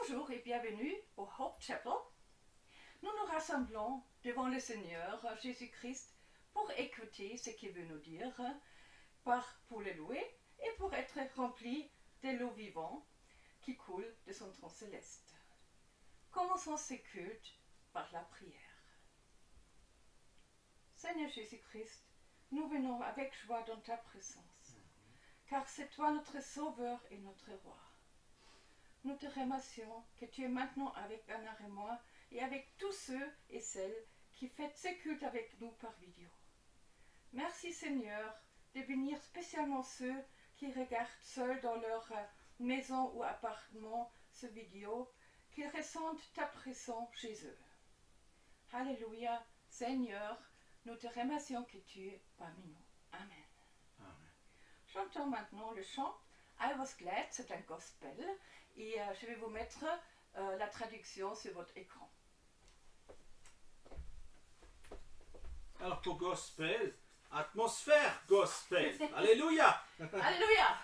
Bonjour et bienvenue au Hope Chapel. Nous nous rassemblons devant le Seigneur Jésus-Christ pour écouter ce qu'il veut nous dire, pour le louer et pour être remplis de l'eau vivante qui coule de son trône céleste. Commençons ce culte par la prière. Seigneur Jésus-Christ, nous venons avec joie dans ta présence, car c'est toi notre Sauveur et notre Roi. Nous te remercions que tu es maintenant avec Bernard et moi et avec tous ceux et celles qui fêtent ce culte avec nous par vidéo. Merci Seigneur de bénir spécialement ceux qui regardent seuls dans leur maison ou appartement ce vidéo, qu'ils ressentent ta présence chez eux. Alléluia, Seigneur, nous te remercions que tu es parmi nous. Amen. Amen. Chantons maintenant le chant I Was Glad, c'est un gospel, et je vais vous mettre la traduction sur votre écran. Alors pour gospel, atmosphère gospel. Alléluia. Alléluia.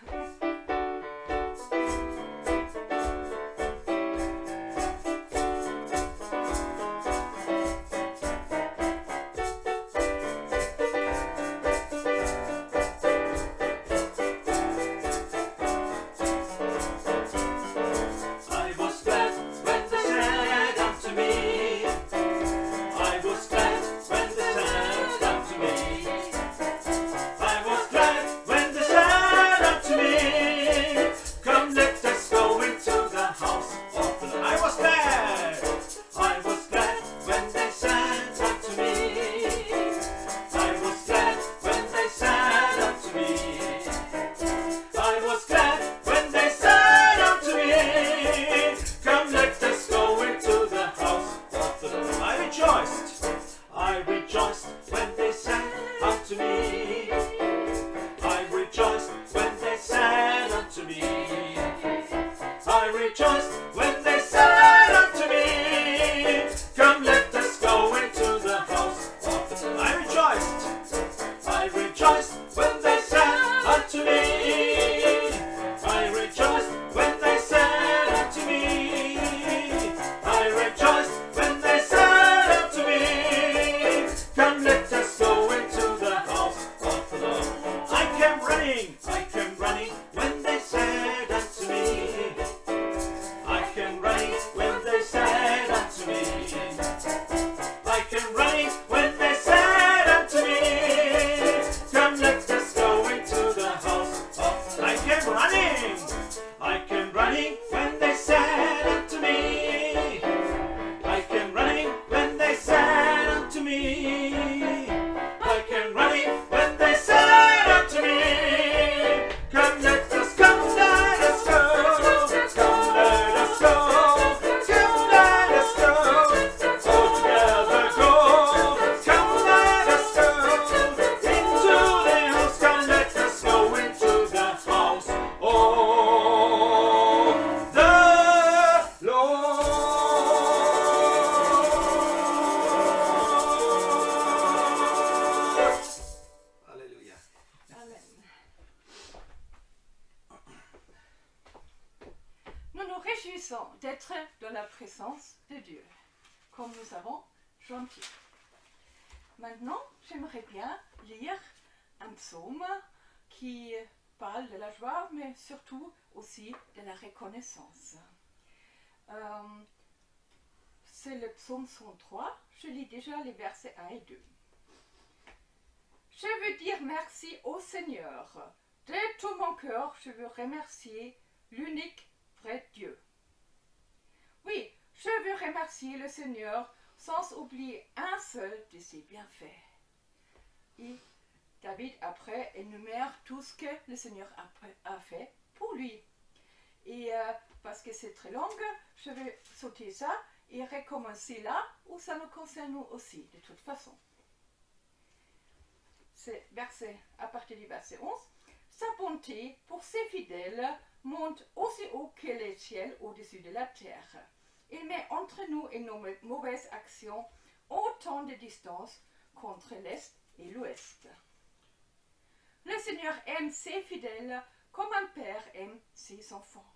D'être dans la présence de Dieu, comme nous avons chanté. Maintenant, j'aimerais bien lire un psaume qui parle de la joie, mais surtout aussi de la reconnaissance. C'est le psaume 103, je lis déjà les versets 1 et 2. Je veux dire merci au Seigneur. De tout mon cœur, je veux remercier l'unique vrai Dieu. Oui, je veux remercier le Seigneur sans oublier un seul de ses bienfaits. Et David, après, énumère tout ce que le Seigneur a fait pour lui. Et parce que c'est très long, je vais sauter ça et recommencer là où ça nous concerne nous aussi, de toute façon. C'est à partir du verset 11. Sa bonté pour ses fidèles monte aussi haut que les ciels au-dessus de la terre. Il met entre nous et nos mauvaises actions autant de distance qu'entre l'Est et l'Ouest. Le Seigneur aime ses fidèles comme un père aime ses enfants.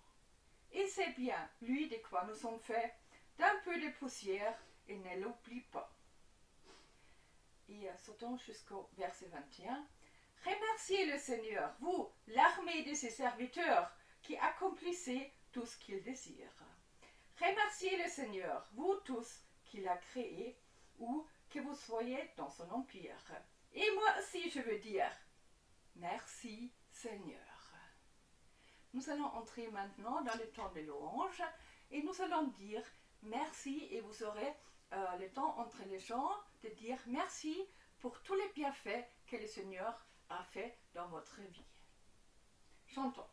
Et c'est bien, lui de quoi nous sommes faits, d'un peu de poussière, et ne l'oublie pas. Et sautons jusqu'au verset 21. Remerciez le Seigneur, vous, l'armée de ses serviteurs, qui accomplissez tout ce qu'il désire. Remerciez le Seigneur, vous tous, qu'il a créé, ou que vous soyez dans son empire. Et moi aussi, je veux dire, merci Seigneur. Nous allons entrer maintenant dans le temps de louange et nous allons dire merci et vous aurez le temps entre les chants de dire merci pour tous les bienfaits que le Seigneur a fait dans votre vie. Chantons.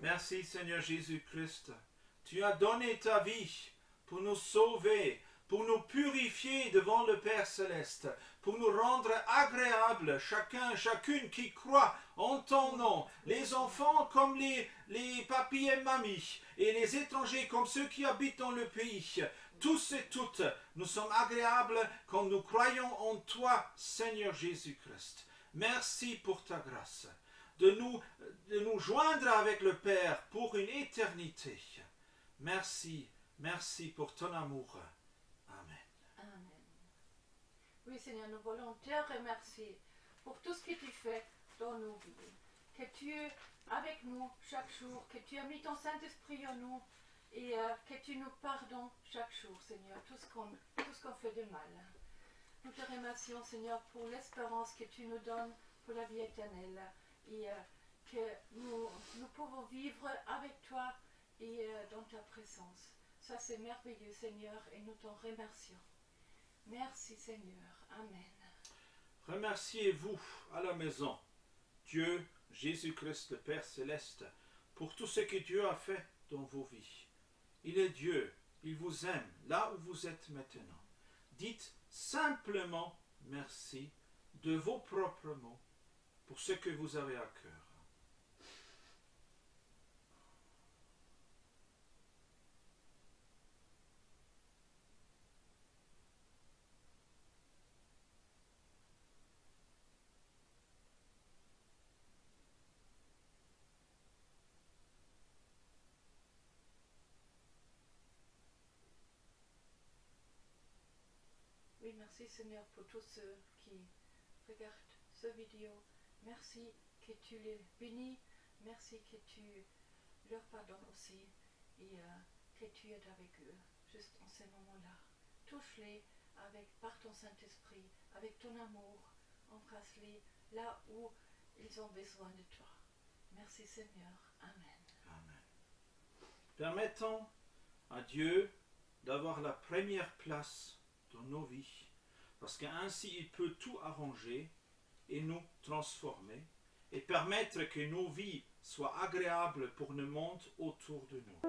Merci Seigneur Jésus-Christ. Tu as donné ta vie pour nous sauver, pour nous purifier devant le Père Céleste, pour nous rendre agréables, chacune qui croit en ton nom, les enfants comme les papis et mamies, et les étrangers comme ceux qui habitent dans le pays. Tous et toutes, nous sommes agréables quand nous croyons en toi, Seigneur Jésus-Christ. Merci pour ta grâce, de nous joindre avec le Père pour une éternité. Merci Merci pour ton amour. Amen. Amen. Oui, Seigneur, nous voulons te remercier pour tout ce que tu fais dans nos vies. Que tu es avec nous chaque jour, que tu as mis ton Saint-Esprit en nous et que tu nous pardonnes chaque jour, Seigneur, tout ce qu'on fait de mal. Nous te remercions, Seigneur, pour l'espérance que tu nous donnes pour la vie éternelle et que nous pouvons vivre avec toi et dans ta présence. Ça, c'est merveilleux, Seigneur, et nous t'en remercions. Merci, Seigneur. Amen. Remerciez-vous à la maison Dieu, Jésus-Christ, le Père Céleste, pour tout ce que Dieu a fait dans vos vies. Il est Dieu, il vous aime là où vous êtes maintenant. Dites simplement merci de vos propres mots pour ce que vous avez à cœur. Oui, merci Seigneur pour tous ceux qui regardent cette vidéo. Merci que tu les bénis. Merci que tu leur pardonnes aussi et que tu es avec eux juste en ces moments-là. Touche-les par ton Saint-Esprit, avec ton amour. Embrasse-les là où ils ont besoin de toi. Merci Seigneur. Amen. Amen. Permettons à Dieu d'avoir la première place dans nos vies, parce qu'ainsi il peut tout arranger et nous transformer et permettre que nos vies soient agréables pour le monde autour de nous.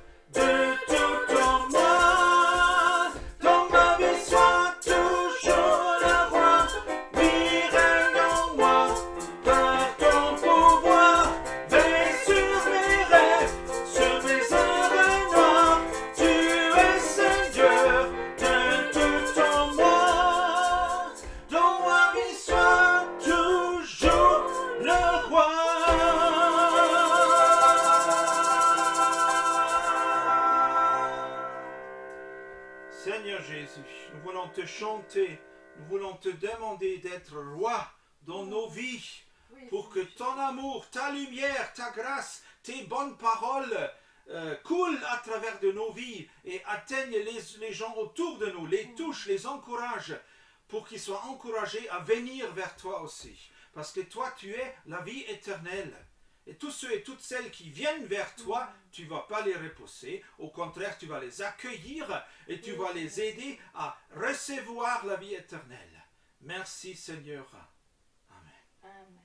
Tout Seigneur Jésus, nous voulons te chanter, nous voulons te demander d'être roi dans nos vies, pour que ton amour, ta lumière, ta grâce, tes bonnes paroles coulent à travers de nos vies et atteignent les gens autour de nous, les touchent, les encouragent, pour qu'ils soient encouragés à venir vers toi aussi. Parce que toi, tu es la vie éternelle. Et tous ceux et toutes celles qui viennent vers toi, tu ne vas pas les repousser. Au contraire, tu vas les accueillir et tu vas les aider à recevoir la vie éternelle. Merci Seigneur. Amen. Amen.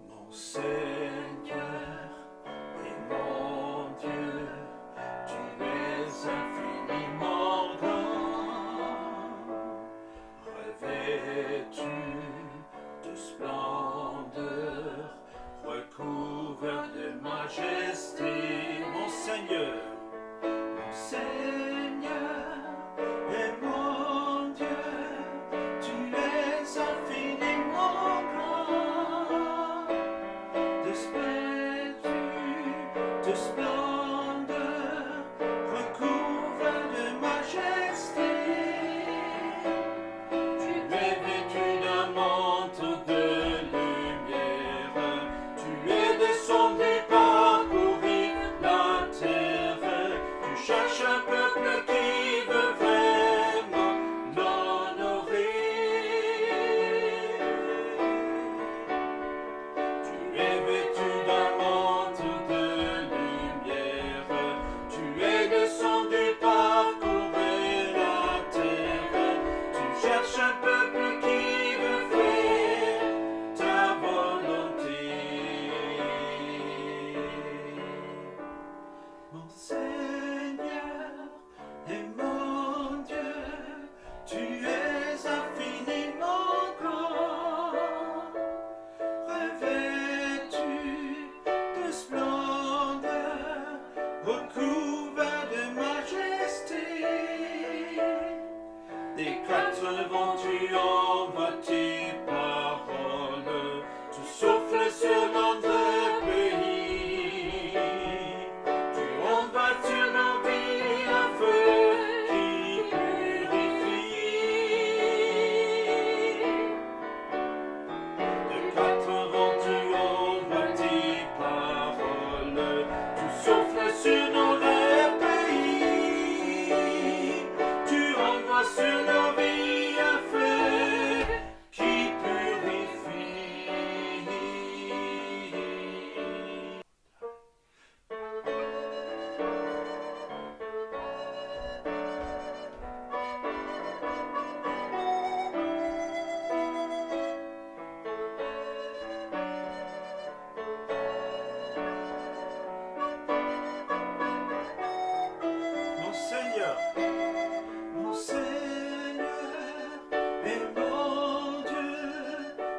Mon Seigneur et mon Dieu, tu es infiniment grand, revêtu de splendeur, recouvert de majesté. Mon Seigneur et mon Dieu, tu es infiniment grand, de splendeur, recouvert de majesté. Tu es vêtu d'un manteau de lumière, tu es descendu parcourir la terre, tu cherches un peuple qui veut vraiment l'honorer. Tu es vêtu d'un manteau de lumière, tu es descendu parcourir la terre, tu cherches un peuple qui veut faire ta volonté. Mon Seigneur et mon Dieu, tu es infiniment grand, revêtu de splendeur, recouvert de majesté. Des quatre vents tu envoies tes paroles, tu souffles sur notre pays. Tu envoies sur nos vies un feu qui purifie. De quatre vents tu envoies tes paroles, tu souffles sur notre pays. Tu envoies sur nos vies un feu qui purifie. Mon Seigneur et mon Dieu,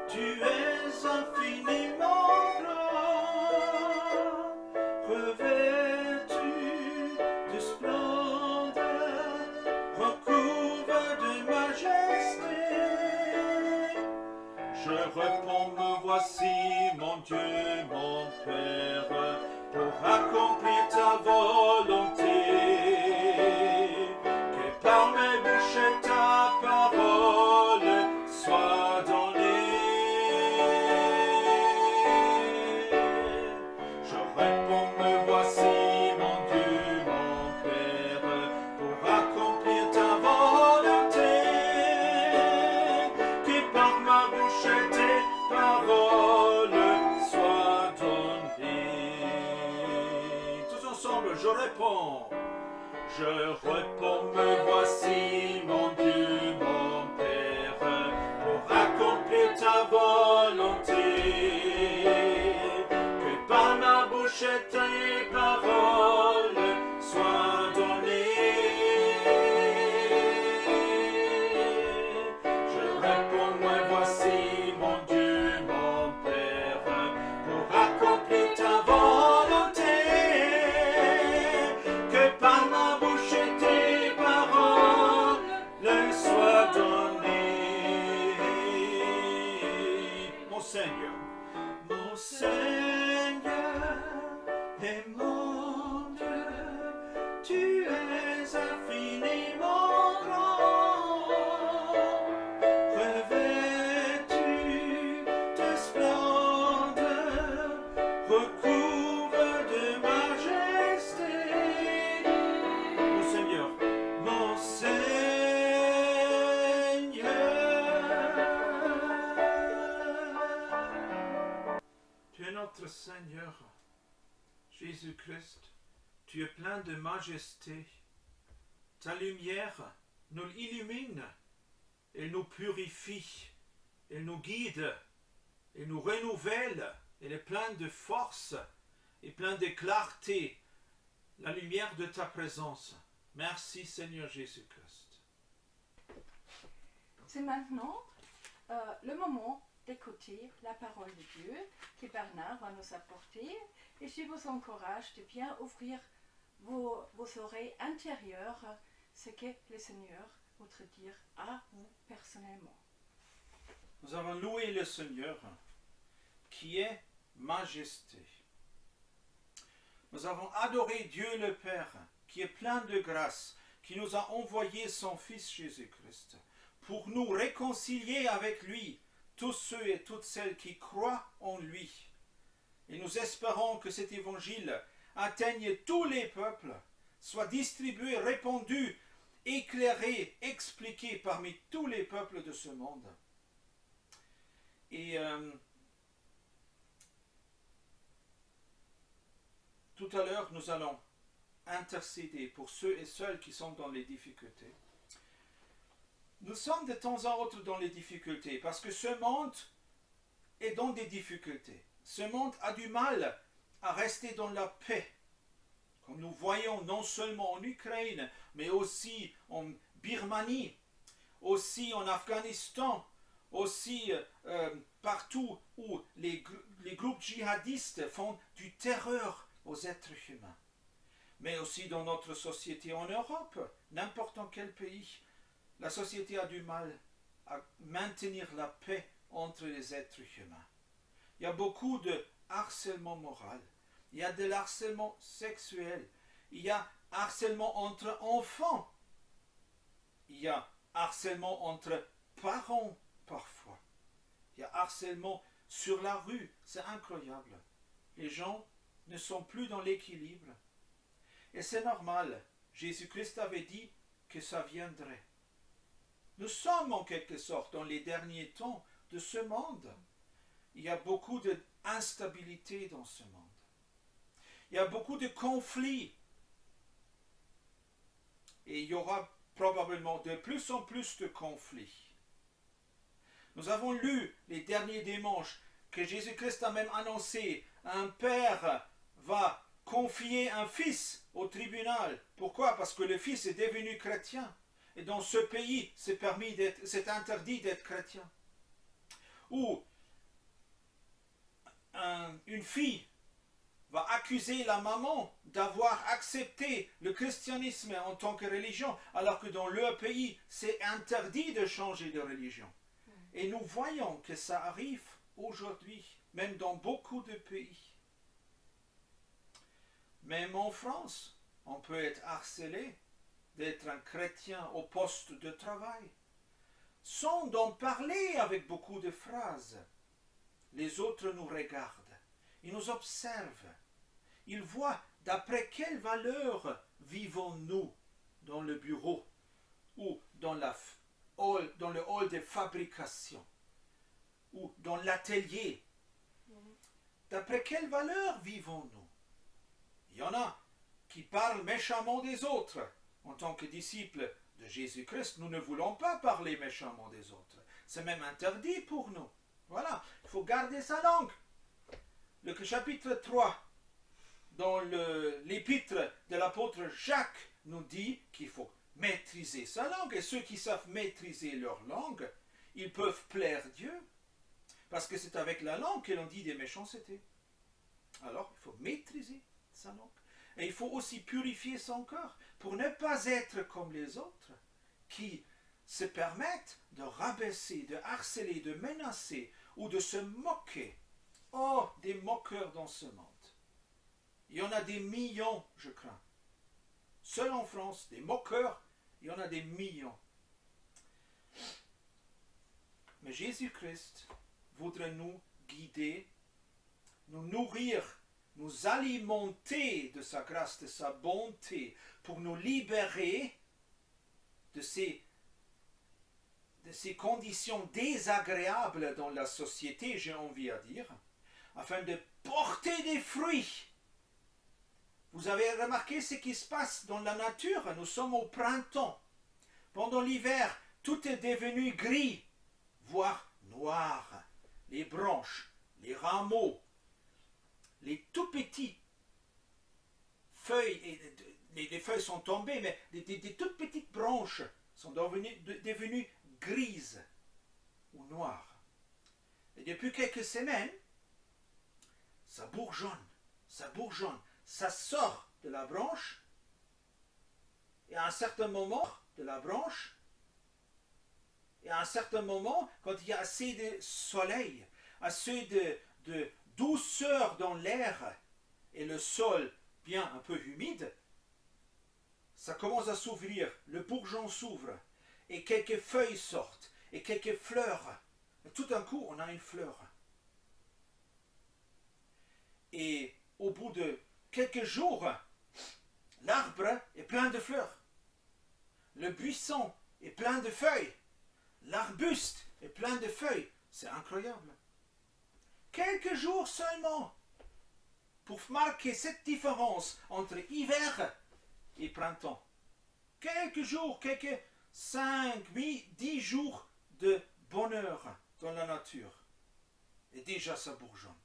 tu es infiniment grand, revêtu de splendeur, recouvert de majesté. Je réponds, me voici, mon Dieu, mon Père, pour accomplir ta volonté. Que par mes bouches ta parole soit donnée. Je réponds, me voici, mon Dieu, mon Père, pour accomplir ta volonté. Que par ma bouche tes paroles soient données. Tous ensemble, je réponds. Je réponds, me voici, mon Dieu, mon Père, pour accomplir ta volonté. Que par ma bouche tes paroles soient données. Je réponds, me voici, mon Dieu, mon Père, pour accomplir ta volonté. Que par ma bouche tes paroles Jésus-Christ, tu es plein de majesté. Ta lumière nous illumine, elle nous purifie, elle nous guide, elle nous renouvelle, elle est pleine de force et pleine de clarté, la lumière de ta présence. Merci Seigneur Jésus-Christ. C'est maintenant le moment d'écouter la parole de Dieu que Bernard va nous apporter, et je vous encourage de bien ouvrir vos oreilles intérieures, ce que le Seigneur voudrait dire à vous personnellement. Nous avons loué le Seigneur qui est majesté. Nous avons adoré Dieu le Père qui est plein de grâce, qui nous a envoyé son Fils Jésus-Christ pour nous réconcilier avec lui, tous ceux et toutes celles qui croient en lui. Et nous espérons que cet évangile atteigne tous les peuples, soit distribué, répandu, éclairé, expliqué parmi tous les peuples de ce monde. Et tout à l'heure, nous allons intercéder pour ceux et celles qui sont dans les difficultés. Nous sommes de temps en autre dans les difficultés parce que ce monde est dans des difficultés. Ce monde a du mal à rester dans la paix. Comme nous voyons non seulement en Ukraine, mais aussi en Birmanie, aussi en Afghanistan, aussi partout où les groupes djihadistes font du terreur aux êtres humains. Mais aussi dans notre société en Europe, n'importe dans quel pays, la société a du mal à maintenir la paix entre les êtres humains. Il y a beaucoup de harcèlement moral, il y a de harcèlement sexuel, il y a harcèlement entre enfants, il y a harcèlement entre parents parfois, il y a harcèlement sur la rue, c'est incroyable. Les gens ne sont plus dans l'équilibre. Et c'est normal, Jésus-Christ avait dit que ça viendrait. Nous sommes en quelque sorte dans les derniers temps de ce monde. Il y a beaucoup d'instabilité dans ce monde. Il y a beaucoup de conflits. Et il y aura probablement de plus en plus de conflits. Nous avons lu les derniers dimanches que Jésus-Christ a même annoncé, un père va confier un fils au tribunal. Pourquoi? Parce que le fils est devenu chrétien. Et dans ce pays, c'est interdit d'être chrétien. Ou une fille va accuser la maman d'avoir accepté le christianisme en tant que religion, alors que dans leur pays, c'est interdit de changer de religion. Et nous voyons que ça arrive aujourd'hui, même dans beaucoup de pays. Même en France, on peut être harcelé d'être un chrétien au poste de travail, sans d'en parler avec beaucoup de phrases. Les autres nous regardent, ils nous observent, ils voient d'après quelle valeur vivons-nous dans le bureau ou dans le hall de fabrication ou dans l'atelier. D'après quelle valeur vivons-nous? Il y en a qui parlent méchamment des autres. En tant que disciples de Jésus-Christ, nous ne voulons pas parler méchamment des autres. C'est même interdit pour nous. Voilà, il faut garder sa langue. Le chapitre 3, dans l'épître de l'apôtre Jacques, nous dit qu'il faut maîtriser sa langue. Et ceux qui savent maîtriser leur langue, ils peuvent plaire Dieu. Parce que c'est avec la langue que l'on dit des méchancetés. Alors, il faut maîtriser sa langue. Et il faut aussi purifier son cœur pour ne pas être comme les autres qui se permettent de rabaisser, de harceler, de menacer ou de se moquer. Oh, des moqueurs dans ce monde. Il y en a des millions, je crains. Seul en France, des moqueurs, il y en a des millions. Mais Jésus-Christ voudrait nous guider, nous nourrir, nous alimenter de sa grâce, de sa bonté, pour nous libérer de ces conditions désagréables dans la société, j'ai envie à dire, afin de porter des fruits. Vous avez remarqué ce qui se passe dans la nature? Nous sommes au printemps. Pendant l'hiver, tout est devenu gris, voire noir. Les branches, les rameaux, les tout petits feuilles, les feuilles sont tombées, mais des toutes petites branches sont devenues grises ou noires. Et depuis quelques semaines, ça bourgeonne, ça sort de la branche, et à un certain moment de la branche, et à un certain moment, quand il y a assez de soleil, assez de douceur dans l'air, et le sol bien un peu humide, ça commence à s'ouvrir, le bourgeon s'ouvre, et quelques feuilles sortent, et quelques fleurs. Et tout d'un coup, on a une fleur. Et au bout de quelques jours, l'arbre est plein de fleurs. Le buisson est plein de feuilles. L'arbuste est plein de feuilles. C'est incroyable. Quelques jours seulement pour marquer cette différence entre hiver et printemps. Quelques jours, quelques 5, 8, 10 jours de bonheur dans la nature. Et déjà ça bourgeonne.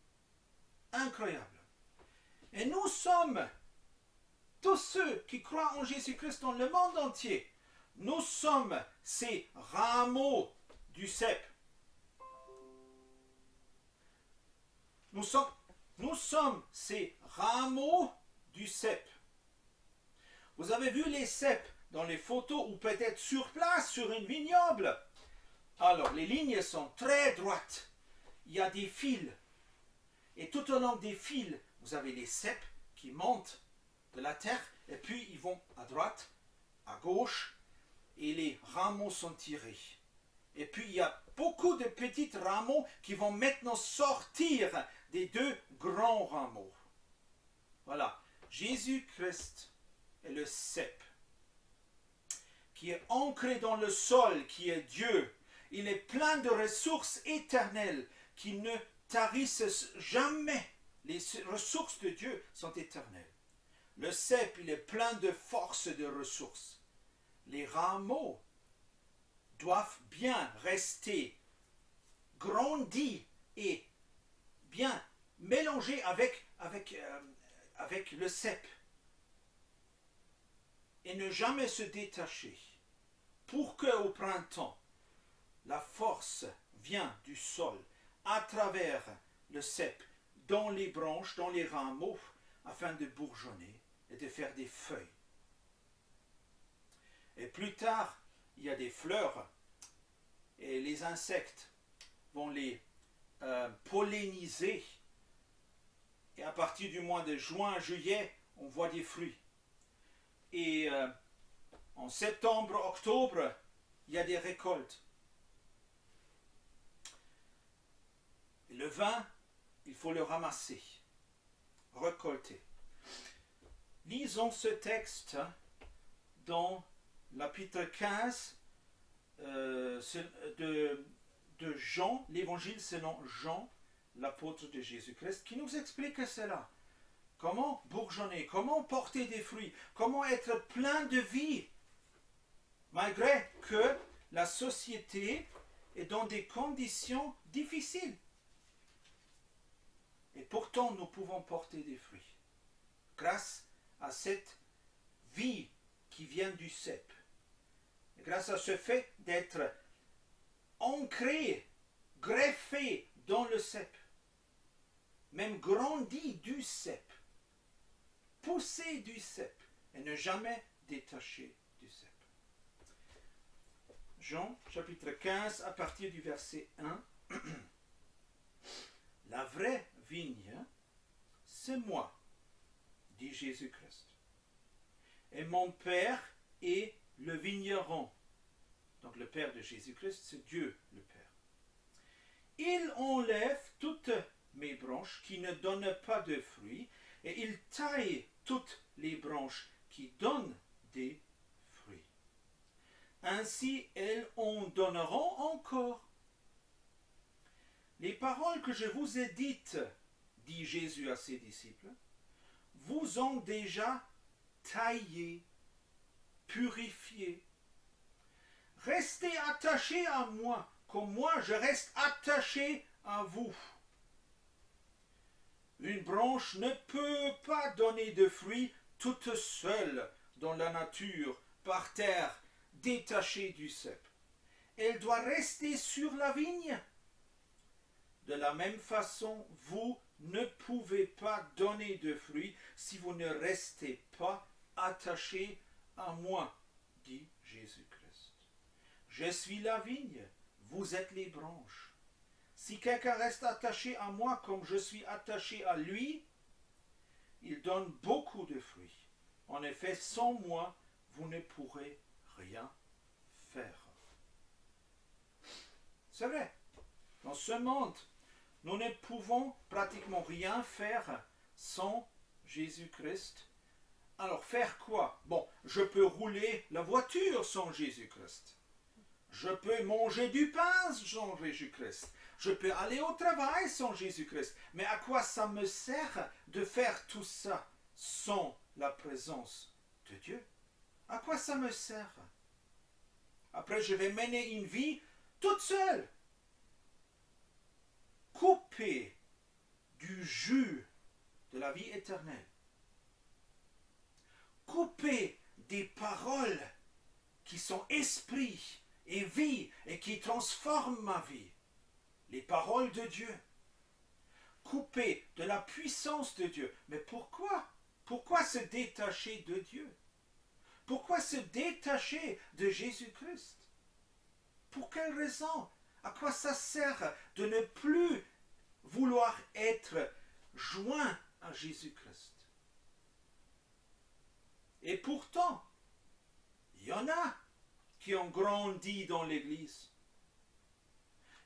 Incroyable. Et nous sommes, tous ceux qui croient en Jésus-Christ dans le monde entier, nous sommes ces rameaux du cep. Nous sommes ces rameaux du cep. Vous avez vu les cèpes dans les photos ou peut-être sur place, sur une vignoble. Alors, les lignes sont très droites. Il y a des fils. Et tout au long des fils, vous avez les cèpes qui montent de la terre et puis ils vont à droite, à gauche et les rameaux sont tirés. Et puis il y a beaucoup de petits rameaux qui vont maintenant sortir des deux grands rameaux. Voilà, Jésus-Christ est le cep qui est ancré dans le sol, qui est Dieu. Il est plein de ressources éternelles qui ne tarissent jamais. Les ressources de Dieu sont éternelles. Le cep, il est plein de force et de ressources. Les rameaux doivent bien rester grandis et bien mélangés avec le cep et ne jamais se détacher pour qu'au printemps, la force vient du sol à travers le cep, dans les branches, dans les rameaux, afin de bourgeonner et de faire des feuilles. Et plus tard, il y a des fleurs et les insectes vont les polliniser. Et à partir du mois de juin, juillet, on voit des fruits. Et en septembre, octobre, il y a des récoltes. Et le vin, il faut le ramasser, récolter. Lisons ce texte dans l'chapitre 15 de Jean, l'évangile selon Jean, l'apôtre de Jésus-Christ, qui nous explique cela. Comment bourgeonner, comment porter des fruits, comment être plein de vie, malgré que la société est dans des conditions difficiles. Et pourtant, nous pouvons porter des fruits, grâce à cette vie qui vient du cep. Et grâce à ce fait d'être ancré, greffé dans le cep, même grandi du cep, poussé du cep, et ne jamais détaché du cep. Jean, chapitre 15, à partir du verset 1. La vraie vigne, c'est moi, dit Jésus-Christ. Et mon Père est le vigneron. Donc le Père de Jésus-Christ, c'est Dieu le Père. Il enlève toutes mes branches qui ne donnent pas de fruits, et il taille toutes les branches qui donnent des fruits. Ainsi, elles en donneront encore. Les paroles que je vous ai dites, dit Jésus à ses disciples, vous ont déjà taillé, purifié. Restez attachés à moi, comme moi je reste attaché à vous. Une branche ne peut pas donner de fruits toute seule dans la nature, par terre, détachée du cep. Elle doit rester sur la vigne. De la même façon, vous ne pouvez pas donner de fruits si vous ne restez pas attachés à moi, dit Jésus-Christ. Je suis la vigne, vous êtes les branches. Si quelqu'un reste attaché à moi comme je suis attaché à lui, il donne beaucoup de fruits. En effet, sans moi, vous ne pourrez rien faire. C'est vrai, dans ce monde, nous ne pouvons pratiquement rien faire sans Jésus-Christ. Alors, faire quoi? Bon, je peux rouler la voiture sans Jésus-Christ. Je peux manger du pain sans Jésus-Christ. Je peux aller au travail sans Jésus-Christ. Mais à quoi ça me sert de faire tout ça sans la présence de Dieu? À quoi ça me sert? Après, je vais mener une vie toute seule, coupée du jus de la vie éternelle, coupée des paroles qui sont esprit et vie et qui transforment ma vie, les paroles de Dieu, coupée de la puissance de Dieu. Mais pourquoi? Pourquoi se détacher de Dieu? Pourquoi se détacher de Jésus-Christ? Pour quelle raison? À quoi ça sert de ne plus vouloir être joint à Jésus-Christ? Et pourtant, il y en a qui ont grandi dans l'Église.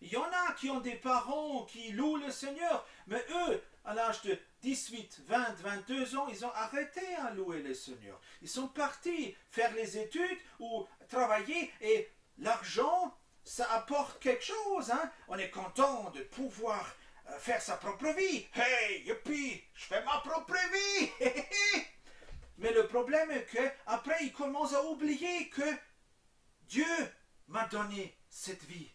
Il y en a qui ont des parents qui louent le Seigneur, mais eux, à l'âge de 18, 20, 22 ans, ils ont arrêté à louer le Seigneur. Ils sont partis faire les études ou travailler et l'argent, ça apporte quelque chose. Hein? On est content de pouvoir faire sa propre vie. Hey, youpi, je fais ma propre vie. Mais le problème est qu'après, ils commencent à oublier que Dieu m'a donné cette vie.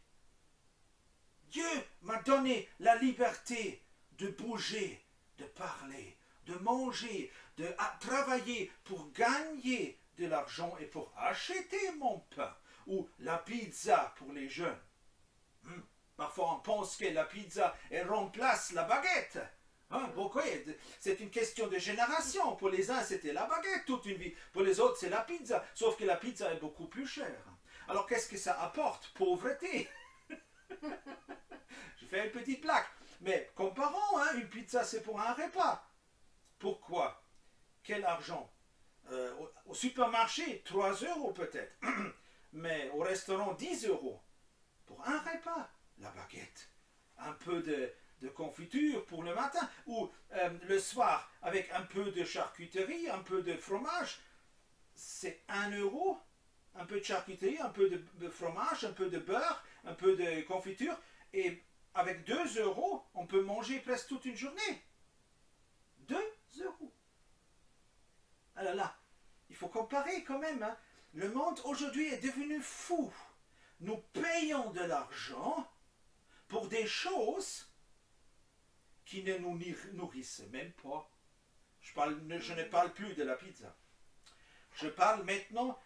Dieu m'a donné la liberté de bouger, de parler, de manger, de travailler pour gagner de l'argent et pour acheter mon pain ou la pizza pour les jeunes. Parfois on pense que la pizza elle remplace la baguette. Pourquoi? C'est une question de génération. Pour les uns c'était la baguette toute une vie, pour les autres c'est la pizza, sauf que la pizza est beaucoup plus chère. Alors qu'est-ce que ça apporte? Pauvreté. Je fais une petite plaque. Mais comparons, une pizza c'est pour un repas. Pourquoi? Quel argent? Au supermarché, 3 € peut-être. Mais au restaurant, 10 €. Pour un repas. La baguette. Un peu de confiture pour le matin. Ou le soir, avec un peu de charcuterie, un peu de fromage. C'est 1 €. Un peu de charcuterie, un peu de fromage, un peu de beurre, un peu de confiture. Et avec 2 €, on peut manger presque toute une journée. 2 €. Alors là, il faut comparer quand même. Hein. Le monde aujourd'hui est devenu fou. Nous payons de l'argent pour des choses qui ne nous nourrissent même pas. Je ne parle plus de la pizza. Je parle maintenant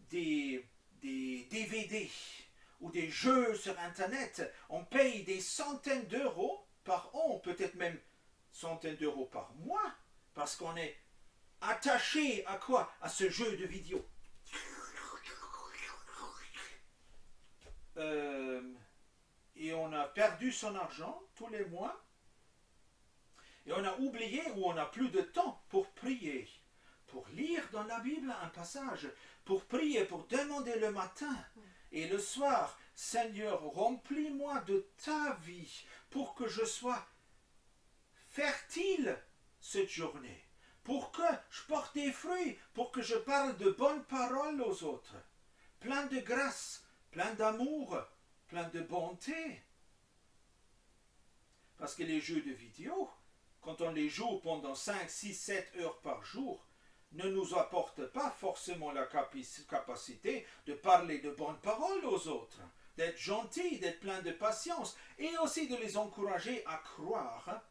des DVD ou des jeux sur Internet. On paye des centaines d'euros par an, peut-être même centaines d'euros par mois, parce qu'on est attaché à quoi? À ce jeu de vidéo. Et on a perdu son argent tous les mois. Et on a oublié ou on n'a plus de temps pour prier, pour lire dans la Bible un passage, pour prier, pour demander le matin et le soir, Seigneur, remplis-moi de ta vie pour que je sois fertile cette journée, pour que je porte des fruits, pour que je parle de bonnes paroles aux autres, plein de grâce, plein d'amour, plein de bonté. Parce que les jeux de vidéo, quand on les joue pendant 5, 6, 7 heures par jour, ne nous apporte pas forcément la capacité de parler de bonnes paroles aux autres, d'être gentil, d'être plein de patience, et aussi de les encourager à croire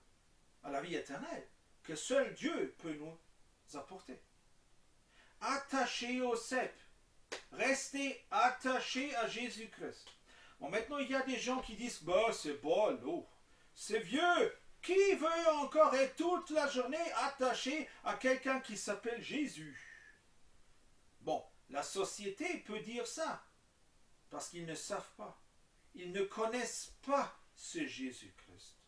à la vie éternelle, que seul Dieu peut nous apporter. Attachés au cep, restez attachés à Jésus-Christ. Bon, maintenant, il y a des gens qui disent, bah, c'est bon, c'est vieux. Qui veut encore être toute la journée attaché à quelqu'un qui s'appelle Jésus? Bon, la société peut dire ça, parce qu'ils ne savent pas. Ils ne connaissent pas ce Jésus-Christ,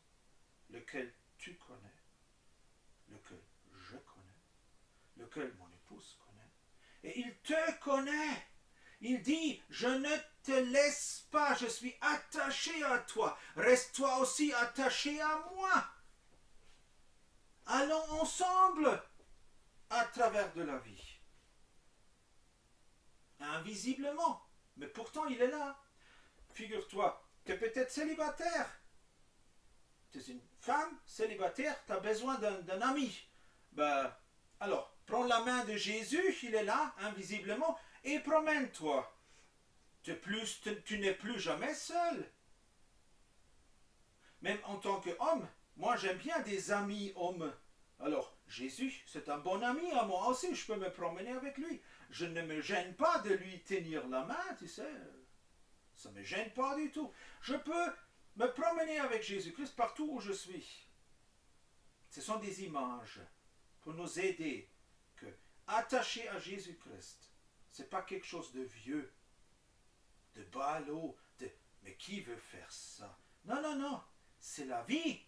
lequel tu connais, lequel je connais, lequel mon épouse connaît. Et il te connaît. Il dit, je ne te laisse pas, je suis attaché à toi. Reste toi aussi attaché à moi. Allons ensemble à travers de la vie. Invisiblement, mais pourtant il est là. Figure-toi, tu es peut-être célibataire. Tu es une femme célibataire, tu as besoin d'un ami. Ben, alors, prends la main de Jésus, il est là, invisiblement, et promène-toi. Tu n'es plus jamais seul. Même en tant qu'homme, moi j'aime bien des amis hommes. Alors, Jésus, c'est un bon ami à moi aussi, je peux me promener avec lui. Je ne me gêne pas de lui tenir la main, tu sais. Ça ne me gêne pas du tout. Je peux me promener avec Jésus-Christ partout où je suis. Ce sont des images pour nous aider que attaché à Jésus-Christ, ce n'est pas quelque chose de vieux, de ballot, mais qui veut faire ça? Non, non, non, c'est la vie.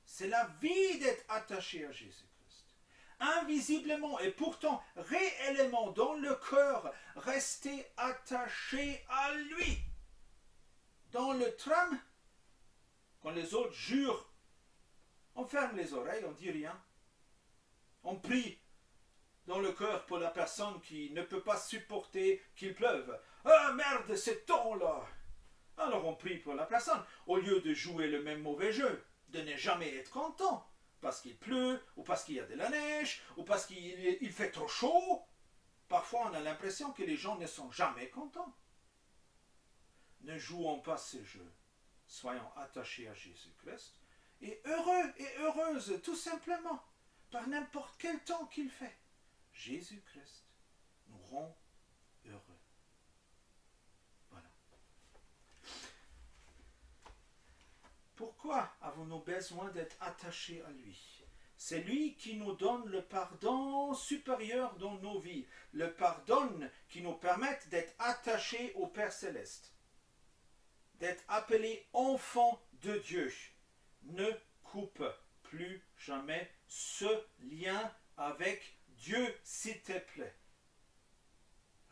C'est la vie d'être attaché à Jésus-Christ. Invisiblement et pourtant réellement dans le cœur, rester attaché à lui. Dans le tram, quand les autres jurent, on ferme les oreilles, on ne dit rien. On prie dans le cœur pour la personne qui ne peut pas supporter qu'il pleuve. Ah merde, c'est temps-là. Alors on prie pour la personne, au lieu de jouer le même mauvais jeu, de ne jamais être content, parce qu'il pleut, ou parce qu'il y a de la neige, ou parce qu'il fait trop chaud. Parfois on a l'impression que les gens ne sont jamais contents. Ne jouons pas ce jeu. Soyons attachés à Jésus-Christ, et heureux et heureuses, tout simplement, par n'importe quel temps qu'il fait. Jésus-Christ nous rend heureux. Voilà. Pourquoi avons-nous besoin d'être attachés à lui? C'est lui qui nous donne le pardon supérieur dans nos vies, le pardon qui nous permet d'être attachés au Père Céleste, d'être appelés enfants de Dieu. Ne coupe plus jamais ce lien avec Dieu, s'il te plaît.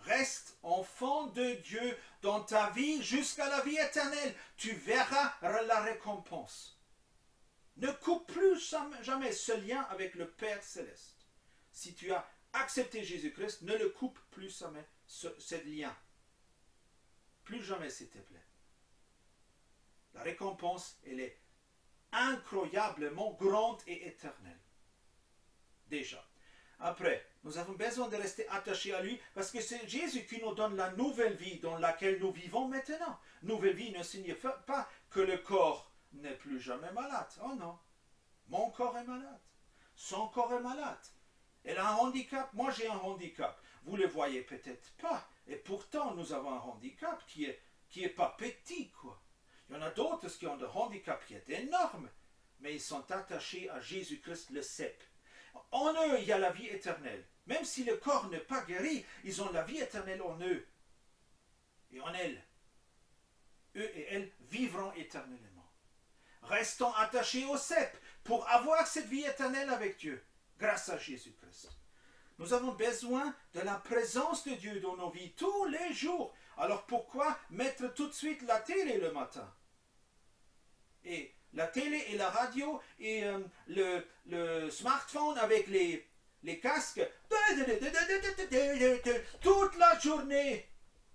Reste enfant de Dieu dans ta vie jusqu'à la vie éternelle. Tu verras la récompense. Ne coupe plus jamais ce lien avec le Père Céleste. Si tu as accepté Jésus-Christ, ne le coupe plus jamais ce lien. Plus jamais, s'il te plaît. La récompense, elle est incroyablement grande et éternelle. Déjà. Après, nous avons besoin de rester attachés à lui parce que c'est Jésus qui nous donne la nouvelle vie dans laquelle nous vivons maintenant. Nouvelle vie ne signifie pas que le corps n'est plus jamais malade. Oh non, mon corps est malade. Son corps est malade. Elle a un handicap, moi j'ai un handicap. Vous ne le voyez peut-être pas. Et pourtant, nous avons un handicap qui est pas petit, quoi. Il y en a d'autres qui ont des handicaps qui est énorme, mais ils sont attachés à Jésus-Christ le cep. En eux, il y a la vie éternelle. Même si le corps n'est pas guéri, ils ont la vie éternelle en eux. Et en elles. Eux et elles vivront éternellement. Restons attachés au cep pour avoir cette vie éternelle avec Dieu, grâce à Jésus-Christ. Nous avons besoin de la présence de Dieu dans nos vies tous les jours. Alors pourquoi mettre tout de suite la télé le matin? Et la télé et la radio et le smartphone avec les casques toute la journée.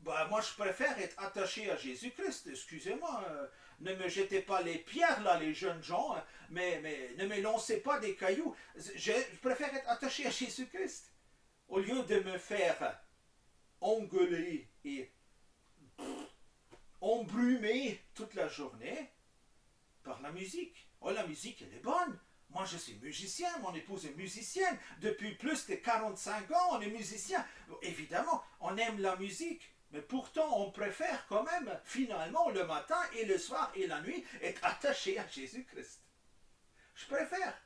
bah, moi je préfère être attaché à Jésus-Christ, excusez-moi, ne me jetez pas les pierres là, les jeunes gens, hein, mais ne me lancez pas des cailloux, je préfère être attaché à Jésus-Christ, au lieu de me faire engueuler et embrumer toute la journée par la musique. Oh, la musique, elle est bonne. Moi, je suis musicien, mon épouse est musicienne. Depuis plus de 45 ans, on est musicien. Évidemment, on aime la musique. Mais pourtant, on préfère quand même, finalement, le matin et le soir et la nuit, être attaché à Jésus-Christ. Je préfère.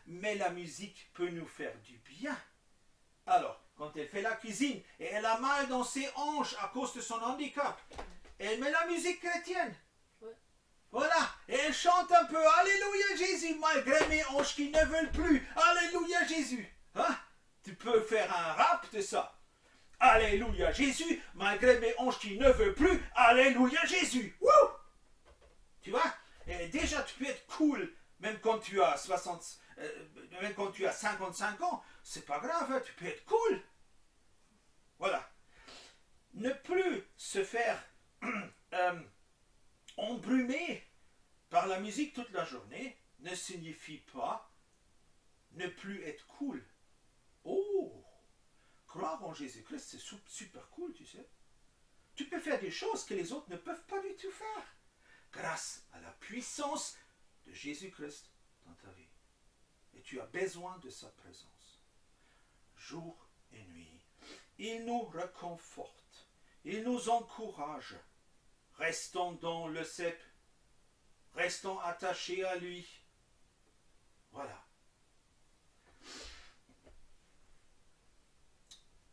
Mais la musique peut nous faire du bien. Alors, quand elle fait la cuisine et elle a mal dans ses hanches à cause de son handicap, elle met la musique chrétienne. Voilà, et elle chante un peu, Alléluia Jésus, malgré mes hanches qui ne veulent plus, Alléluia Jésus. Hein? Tu peux faire un rap de ça. Alléluia Jésus, malgré mes hanches qui ne veulent plus, Alléluia Jésus. Wouh! Tu vois? Et déjà, tu peux être cool, même quand tu as 55 ans, c'est pas grave, hein, tu peux être cool. Voilà. Ne plus se faire embrumer par la musique toute la journée ne signifie pas ne plus être cool. Oh, croire en Jésus-Christ, c'est super cool, tu sais. Tu peux faire des choses que les autres ne peuvent pas du tout faire, grâce à la puissance de Jésus-Christ dans ta vie. Et tu as besoin de sa présence, jour et nuit. Il nous réconforte, il nous encourage. Restons dans le cep, restons attachés à lui. Voilà.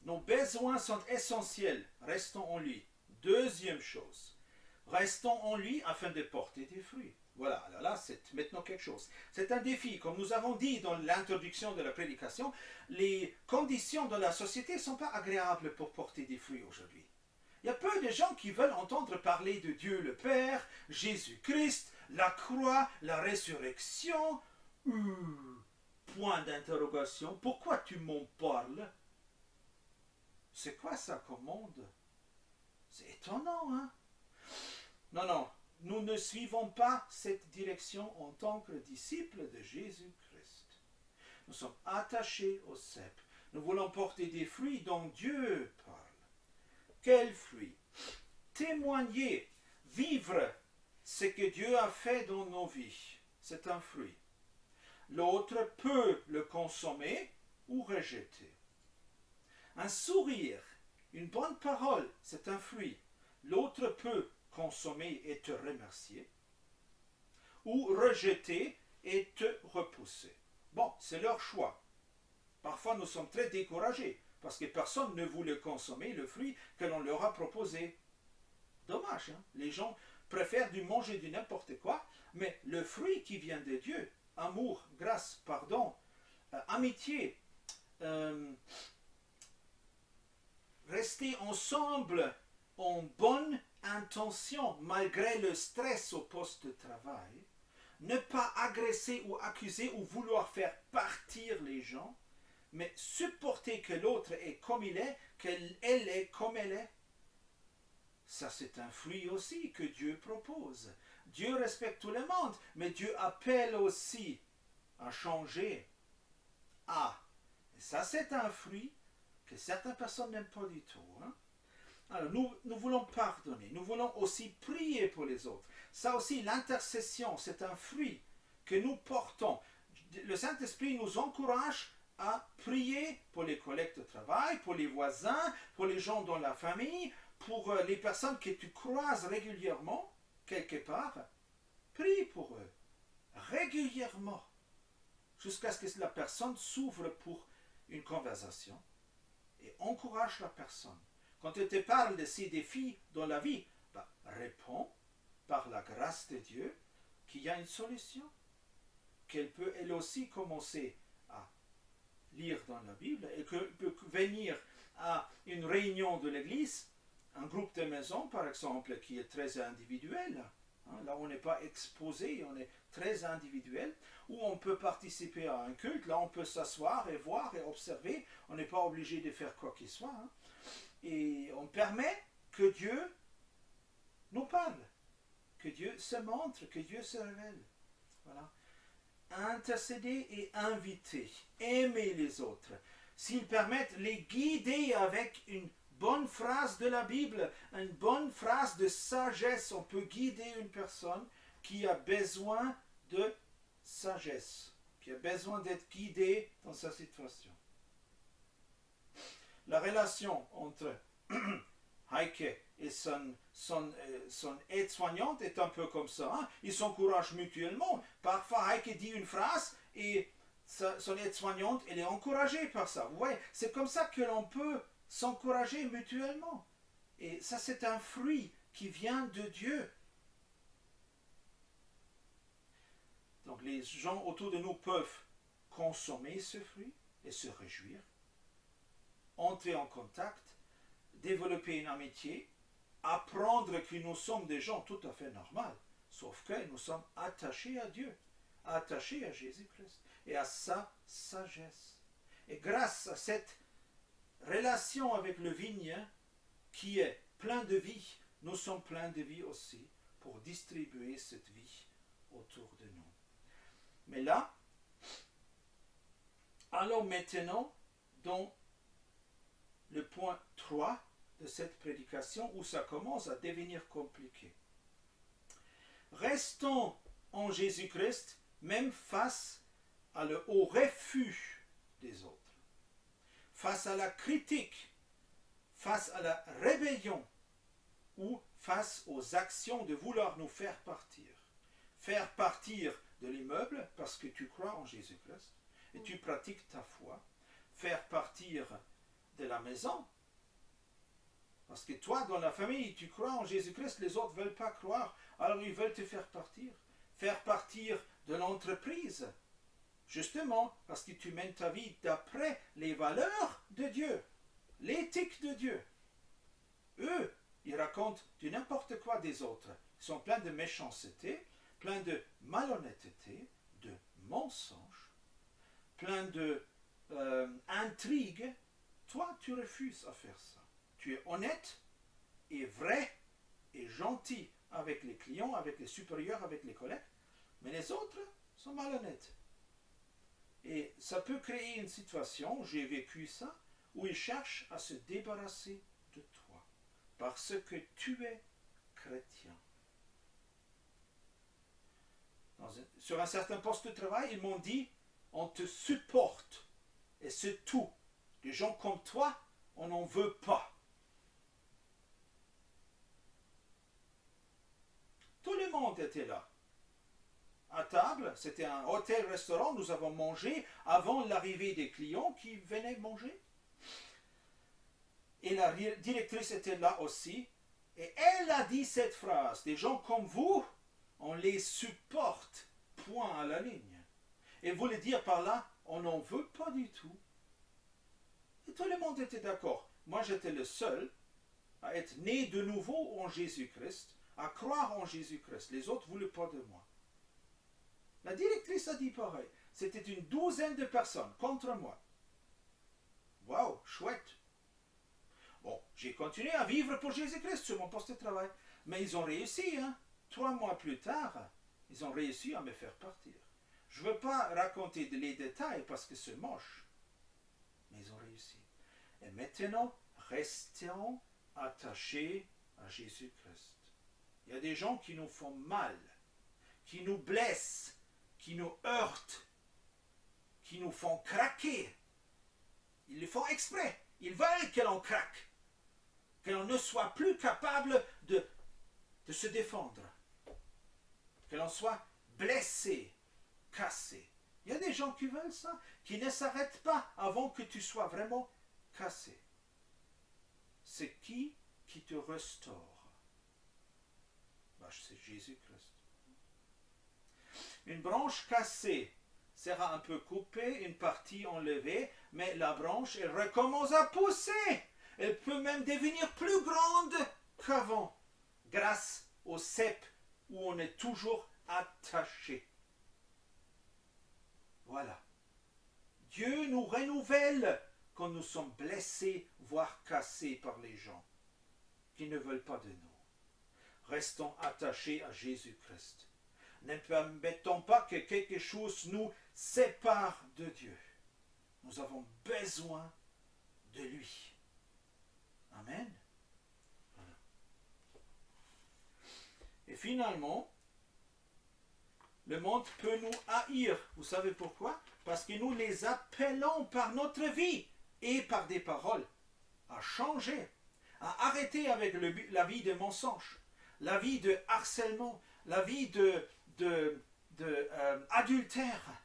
Nos besoins sont essentiels, restons en lui. Deuxième chose, restons en lui afin de porter des fruits. Voilà, alors là, c'est maintenant quelque chose. C'est un défi, comme nous avons dit dans l'introduction de la prédication, les conditions de la société ne sont pas agréables pour porter des fruits aujourd'hui. Il y a peu de gens qui veulent entendre parler de Dieu le Père, Jésus-Christ, la croix, la résurrection. Point d'interrogation. Pourquoi tu m'en parles? C'est quoi ça comme monde? C'est étonnant, hein? Non, non. Nous ne suivons pas cette direction en tant que disciples de Jésus-Christ. Nous sommes attachés au cep. Nous voulons porter des fruits dont Dieu parle. Quels fruits? Témoigner, vivre ce que Dieu a fait dans nos vies. C'est un fruit. L'autre peut le consommer ou rejeter. Un sourire, une bonne parole, c'est un fruit. L'autre peut consommer et te remercier, ou rejeter et te repousser. Bon, c'est leur choix. Parfois, nous sommes très découragés, parce que personne ne voulait consommer le fruit que l'on leur a proposé. Dommage, hein? Les gens préfèrent du manger du n'importe quoi, mais le fruit qui vient de Dieu, amour, grâce, pardon, amitié, rester ensemble en bonne intention malgré le stress au poste de travail, ne pas agresser ou accuser ou vouloir faire partir les gens, mais supporter que l'autre est comme il est, qu'elle est comme elle est. Ça, c'est un fruit aussi que Dieu propose. Dieu respecte tout le monde, mais Dieu appelle aussi à changer. Ah, et ça, c'est un fruit que certaines personnes n'aiment pas du tout. Hein? Alors, nous voulons pardonner. Nous voulons aussi prier pour les autres. Ça aussi, l'intercession, c'est un fruit que nous portons. Le Saint-Esprit nous encourage à prier pour les collègues de travail, pour les voisins, pour les gens dans la famille, pour les personnes que tu croises régulièrement, quelque part. Prie pour eux, régulièrement, jusqu'à ce que la personne s'ouvre pour une conversation et encourage la personne. Quand elle te parle de ses défis dans la vie, réponds par la grâce de Dieu qu'il y a une solution, qu'elle peut elle aussi commencer à lire dans la Bible et qu'elle peut venir à une réunion de l'église, un groupe de maison par exemple qui est très individuel. Là, on n'est pas exposé, on est très individuel, où on peut participer à un culte, là on peut s'asseoir et voir et observer, on n'est pas obligé de faire quoi qu'il soit. et on permet que Dieu nous parle, que Dieu se montre, que Dieu se révèle. Voilà. Intercéder et inviter, aimer les autres. S'ils permettent, les guider avec une bonne phrase de la Bible, une bonne phrase de sagesse. On peut guider une personne qui a besoin de sagesse, qui a besoin d'être guidée dans sa situation. La relation entre Heike et son aide-soignante est un peu comme ça. Hein? Ils s'encouragent mutuellement. Parfois, Heike dit une phrase et son aide-soignante, elle est encouragée par ça. Vous voyez, c'est comme ça que l'on peut s'encourager mutuellement. Et ça, c'est un fruit qui vient de Dieu. Donc, les gens autour de nous peuvent consommer ce fruit et se réjouir, entrer en contact, développer une amitié, apprendre que nous sommes des gens tout à fait normaux, sauf que nous sommes attachés à Dieu, attachés à Jésus-Christ et à sa sagesse. Et grâce à cette relation avec le vigne qui est plein de vie, nous sommes pleins de vie aussi pour distribuer cette vie autour de nous. Mais là, allons maintenant dans le point 3 de cette prédication où ça commence à devenir compliqué. Restons en Jésus-Christ même face au refus des autres, face à la critique, face à la rébellion ou face aux actions de vouloir nous faire partir. Faire partir de l'immeuble parce que tu crois en Jésus-Christ et tu pratiques ta foi. Faire partir de la maison parce que toi, dans la famille, tu crois en Jésus-Christ, les autres ne veulent pas croire, alors ils veulent te faire partir. Faire partir de l'entreprise, justement parce que tu mènes ta vie d'après les valeurs de Dieu, l'éthique de Dieu. Eux, ils racontent du n'importe quoi des autres. Ils sont pleins de méchanceté, pleins de malhonnêteté, de mensonges, pleins de intrigues. Toi, tu refuses à faire ça. Tu es honnête et vrai et gentil avec les clients, avec les supérieurs, avec les collègues, mais les autres sont malhonnêtes. Et ça peut créer une situation, j'ai vécu ça, où ils cherchent à se débarrasser de toi, parce que tu es chrétien. Sur un certain poste de travail, ils m'ont dit, on te supporte, et c'est tout. Des gens comme toi, on n'en veut pas. Tout le monde était là. À table, c'était un hôtel-restaurant, nous avons mangé avant l'arrivée des clients qui venaient manger. Et la directrice était là aussi. Et elle a dit cette phrase, des gens comme vous, on les supporte, point à la ligne. Et voulait dire par là, on n'en veut pas du tout. Et tout le monde était d'accord. Moi, j'étais le seul à être né de nouveau en Jésus-Christ, à croire en Jésus-Christ. Les autres ne voulaient pas de moi. La directrice a dit pareil. C'était une douzaine de personnes contre moi. Waouh, chouette. Bon, j'ai continué à vivre pour Jésus-Christ sur mon poste de travail. Mais ils ont réussi, hein. 3 mois plus tard, ils ont réussi à me faire partir. Je ne veux pas raconter les détails parce que c'est moche. Mais ils ont réussi. Et maintenant, restons attachés à Jésus-Christ. Il y a des gens qui nous font mal, qui nous blessent, qui nous heurtent, qui nous font craquer. Ils le font exprès. Ils veulent que l'on craque, que l'on ne soit plus capable de se défendre, que l'on soit blessé, cassé. Il y a des gens qui veulent ça, qui ne s'arrêtent pas avant que tu sois vraiment cassé. C'est qui te restaure? C'est Jésus-Christ. Une branche cassée sera un peu coupée, une partie enlevée, mais la branche, elle recommence à pousser. Elle peut même devenir plus grande qu'avant, grâce au cep où on est toujours attaché. Voilà. Dieu nous renouvelle quand nous sommes blessés, voire cassés par les gens qui ne veulent pas de nous. Restons attachés à Jésus-Christ. Ne permettons pas que quelque chose nous sépare de Dieu. Nous avons besoin de lui. Amen. Voilà. Et finalement, le monde peut nous haïr. Vous savez pourquoi? Parce que nous les appelons par notre vie et par des paroles à changer, à arrêter avec la vie de mensonge, la vie de harcèlement, la vie adultère,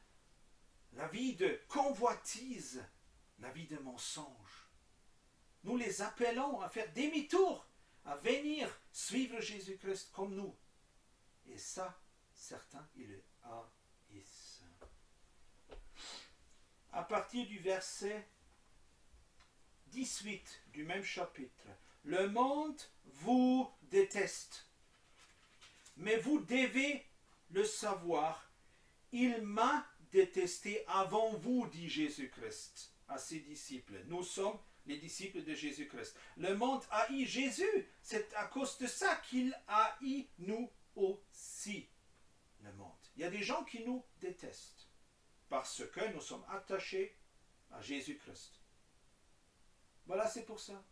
la vie de convoitise, la vie de mensonge. Nous les appelons à faire demi-tour, à venir suivre Jésus-Christ comme nous. Et ça, certains, ils le haïssent. À partir du verset 18 du même chapitre, le monde vous déteste, mais vous devez le savoir, il m'a détesté avant vous, dit Jésus-Christ à ses disciples. Nous sommes les disciples de Jésus-Christ. Le monde haït Jésus, c'est à cause de ça qu'il haït nous aussi, le monde. Il y a des gens qui nous détestent parce que nous sommes attachés à Jésus-Christ. Voilà, c'est pour ça.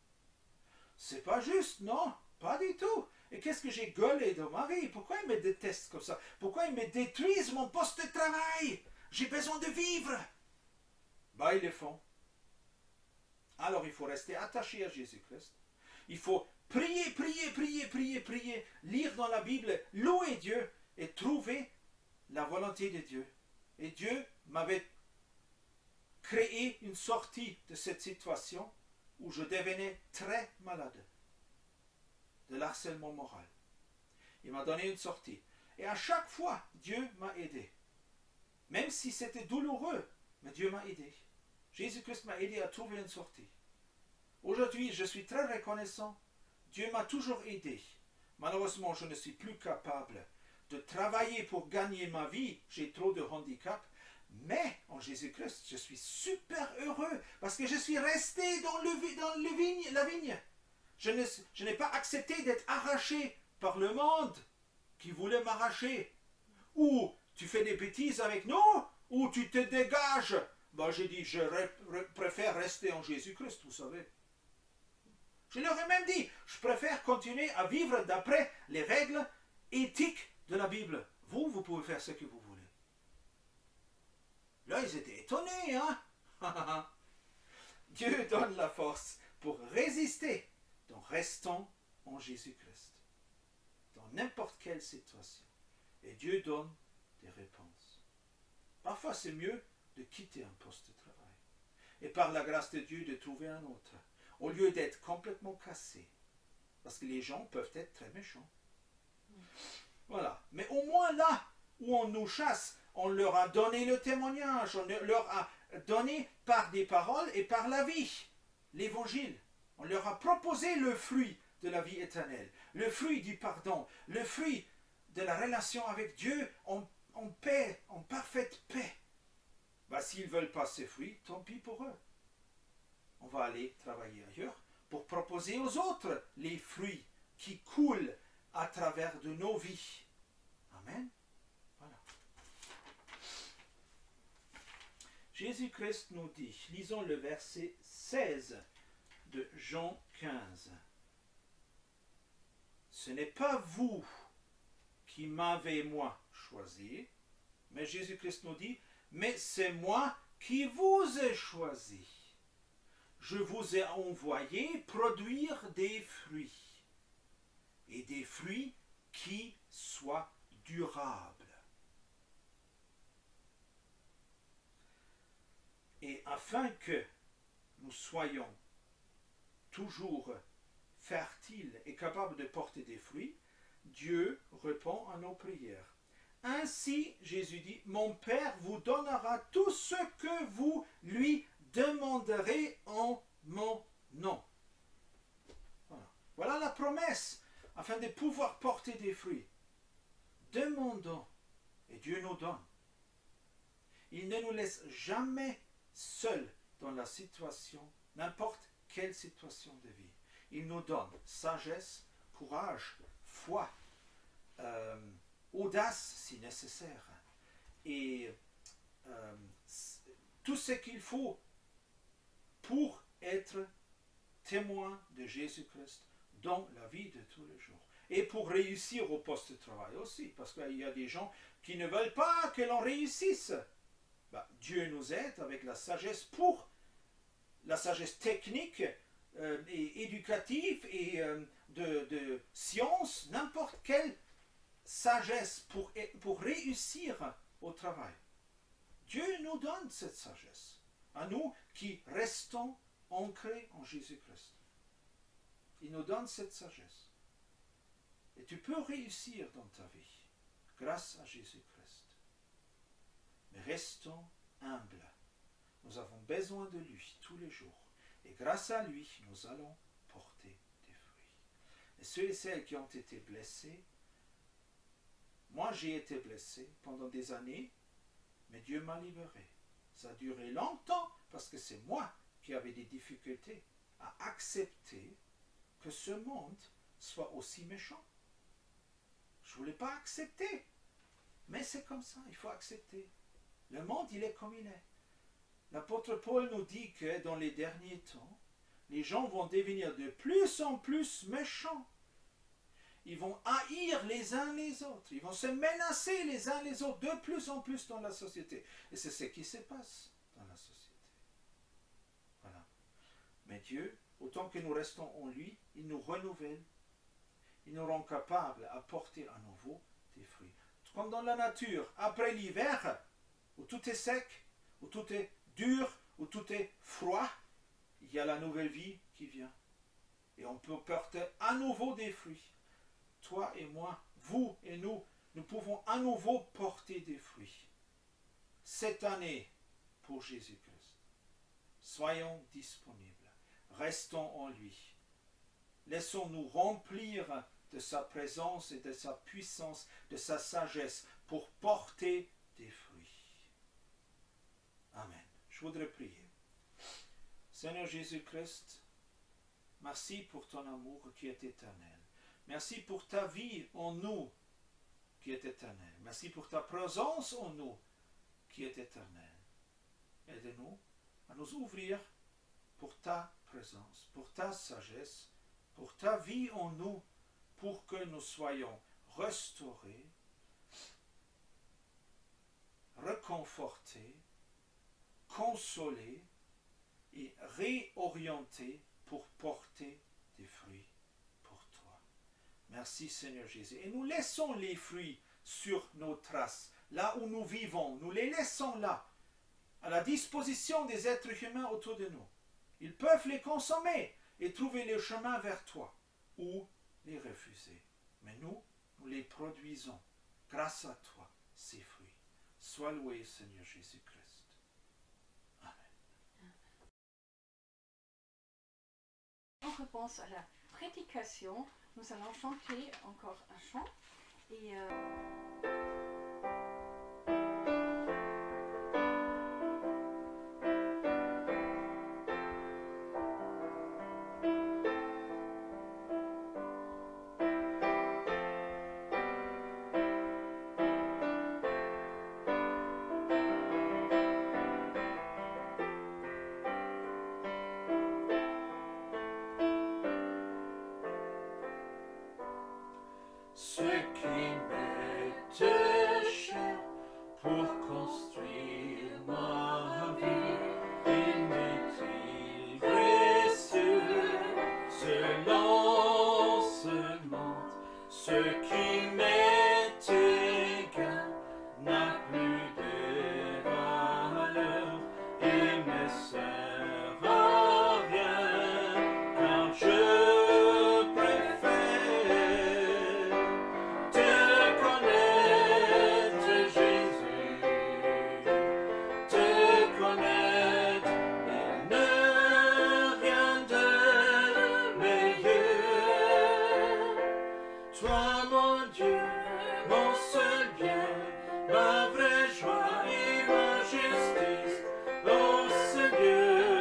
C'est pas juste, non, pas du tout. Et qu'est-ce que j'ai gueulé de ma vie? Pourquoi ils me détestent comme ça? Pourquoi ils me détruisent mon poste de travail? J'ai besoin de vivre. Bah, ils le font. Alors, il faut rester attaché à Jésus-Christ. Il faut prier, prier, prier, prier, prier, lire dans la Bible, louer Dieu et trouver la volonté de Dieu. Et Dieu m'avait créé une sortie de cette situation où je devenais très malade de l'harcèlement moral. Il m'a donné une sortie. Et à chaque fois, Dieu m'a aidé. Même si c'était douloureux, mais Dieu m'a aidé. Jésus-Christ m'a aidé à trouver une sortie. Aujourd'hui, je suis très reconnaissant. Dieu m'a toujours aidé. Malheureusement, je ne suis plus capable de travailler pour gagner ma vie. J'ai trop de handicap. Mais en Jésus-Christ, je suis super heureux parce que je suis resté dans la vigne. Je n'ai pas accepté d'être arraché par le monde qui voulait m'arracher. Ou tu fais des bêtises avec nous, ou tu te dégages. Ben, j'ai dit, je préfère rester en Jésus-Christ, vous savez. Je leur ai même dit, je préfère continuer à vivre d'après les règles éthiques de la Bible. Vous pouvez faire ce que vous voulez. Là, ils étaient étonnés, hein? Dieu donne la force pour résister. Donc, restons en Jésus-Christ. Dans n'importe quelle situation. Et Dieu donne des réponses. Parfois, c'est mieux de quitter un poste de travail. Et par la grâce de Dieu, de trouver un autre. Au lieu d'être complètement cassé. Parce que les gens peuvent être très méchants. Voilà. Mais au moins là où on nous chasse, on leur a donné le témoignage, on leur a donné par des paroles et par la vie, l'évangile. On leur a proposé le fruit de la vie éternelle, le fruit du pardon, le fruit de la relation avec Dieu en paix, en parfaite paix. Bah, s'ils ne veulent pas ces fruits, tant pis pour eux. On va aller travailler ailleurs pour proposer aux autres les fruits qui coulent à travers de nos vies. Amen. Voilà. Jésus-Christ nous dit, lisons le verset 16 de Jean 15. Ce n'est pas vous qui m'avez moi choisi, mais Jésus-Christ nous dit, mais c'est moi qui vous ai choisi. Je vous ai envoyé produire des fruits, et des fruits qui soient durables. Et afin que nous soyons toujours fertiles et capables de porter des fruits, Dieu répond à nos prières. Ainsi, Jésus dit, mon Père vous donnera tout ce que vous lui demanderez en mon nom. Voilà la promesse, afin de pouvoir porter des fruits. Demandons, et Dieu nous donne. Il ne nous laisse jamais seuls dans la situation, n'importe quelle situation de vie. Il nous donne sagesse, courage, foi, audace si nécessaire, et tout ce qu'il faut pour être témoin de Jésus-Christ dans la vie de tous les jours. Et pour réussir au poste de travail aussi, parce qu'il y a des gens qui ne veulent pas que l'on réussisse. Dieu nous aide avec la sagesse la sagesse technique et éducative et de science, n'importe quelle sagesse pour réussir au travail. Dieu nous donne cette sagesse, à nous qui restons ancrés en Jésus-Christ. Il nous donne cette sagesse. Et tu peux réussir dans ta vie grâce à Jésus-Christ. Mais restons humbles. Nous avons besoin de lui tous les jours. Et grâce à lui, nous allons porter des fruits. Et ceux et celles qui ont été blessés, moi j'ai été blessé pendant des années, mais Dieu m'a libéré. Ça a duré longtemps parce que c'est moi qui avais des difficultés à accepter que ce monde soit aussi méchant. Je ne voulais pas accepter. Mais c'est comme ça, il faut accepter. Le monde, il est comme il est. L'apôtre Paul nous dit que dans les derniers temps, les gens vont devenir de plus en plus méchants. Ils vont haïr les uns les autres. Ils vont se menacer les uns les autres de plus en plus dans la société. Et c'est ce qui se passe dans la société. Voilà. Mais Dieu, autant que nous restons en lui, il nous renouvelle. Il nous rend capables à porter à nouveau des fruits. Comme dans la nature, après l'hiver, où tout est sec, où tout est dur, où tout est froid, il y a la nouvelle vie qui vient. Et on peut porter à nouveau des fruits. Toi et moi, vous et nous pouvons à nouveau porter des fruits. Cette année, pour Jésus-Christ, soyons disponibles. Restons en lui. Laissons-nous remplir de sa présence et de sa puissance, de sa sagesse, pour porter des fruits. Amen. Je voudrais prier. Seigneur Jésus-Christ, merci pour ton amour qui est éternel. Merci pour ta vie en nous qui est éternelle. Merci pour ta présence en nous qui est éternelle. Aide-nous à nous ouvrir pour ta présence, pour ta sagesse, pour ta vie en nous, pour que nous soyons restaurés, réconfortés, consolés et réorientés pour porter des fruits pour toi. Merci Seigneur Jésus. Et nous laissons les fruits sur nos traces, là où nous vivons. Nous les laissons là, à la disposition des êtres humains autour de nous. Ils peuvent les consommer et trouver le chemin vers toi, ou les refuser. Mais nous les produisons grâce à toi, ces fruits. Sois loué, Seigneur Jésus-Christ. Amen. En réponse à la prédication, nous allons chanter encore un chant. Et Ce qui m'est cher pour construire ma vie, inutile, précieux, ce lancement, ce qui m'est égal n'a plus de valeur et me sert à rien, car je toi mon Dieu, mon seul bien, ma vraie joie et ma justice, ô Seigneur.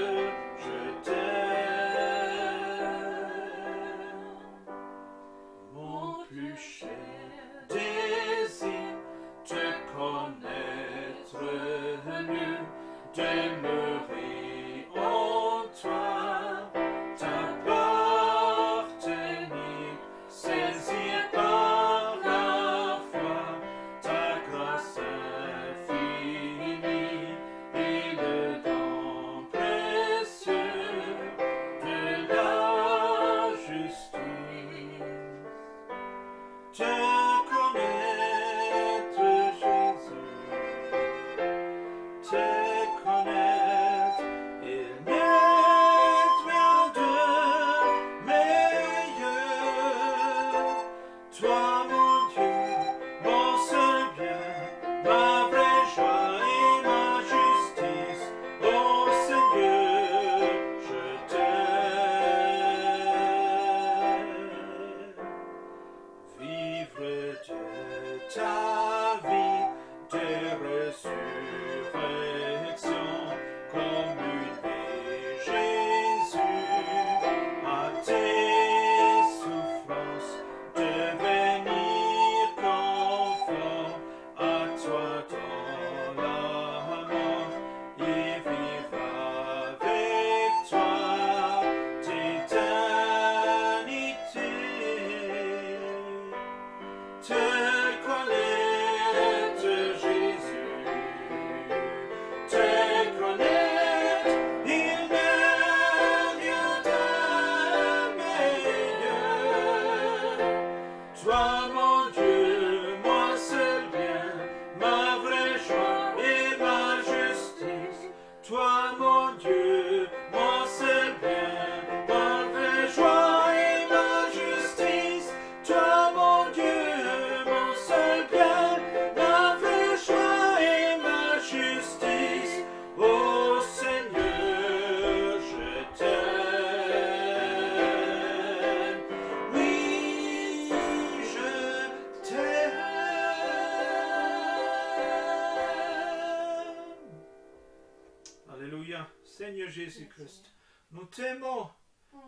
Seigneur Jésus-Christ. Nous t'aimons.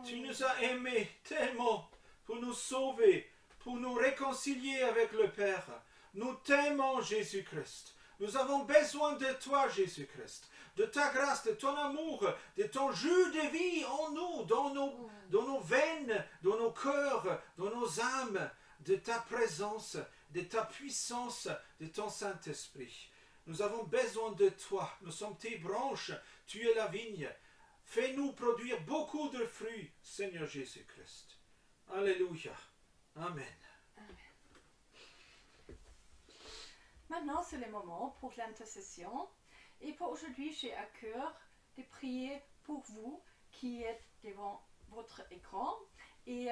Tu nous as aimés tellement pour nous sauver, pour nous réconcilier avec le Père. Nous t'aimons, Jésus-Christ. Nous avons besoin de toi, Jésus-Christ, de ta grâce, de ton amour, de ton jus de vie en nous, dans nos veines, dans nos cœurs, dans nos âmes, de ta présence, de ta puissance, de ton Saint-Esprit. Nous avons besoin de toi. Nous sommes tes branches. Tu es la vigne. Fais-nous produire beaucoup de fruits, Seigneur Jésus-Christ. Alléluia. Amen. Maintenant, c'est le moment pour l'intercession. Et pour aujourd'hui, j'ai à cœur de prier pour vous qui êtes devant votre écran et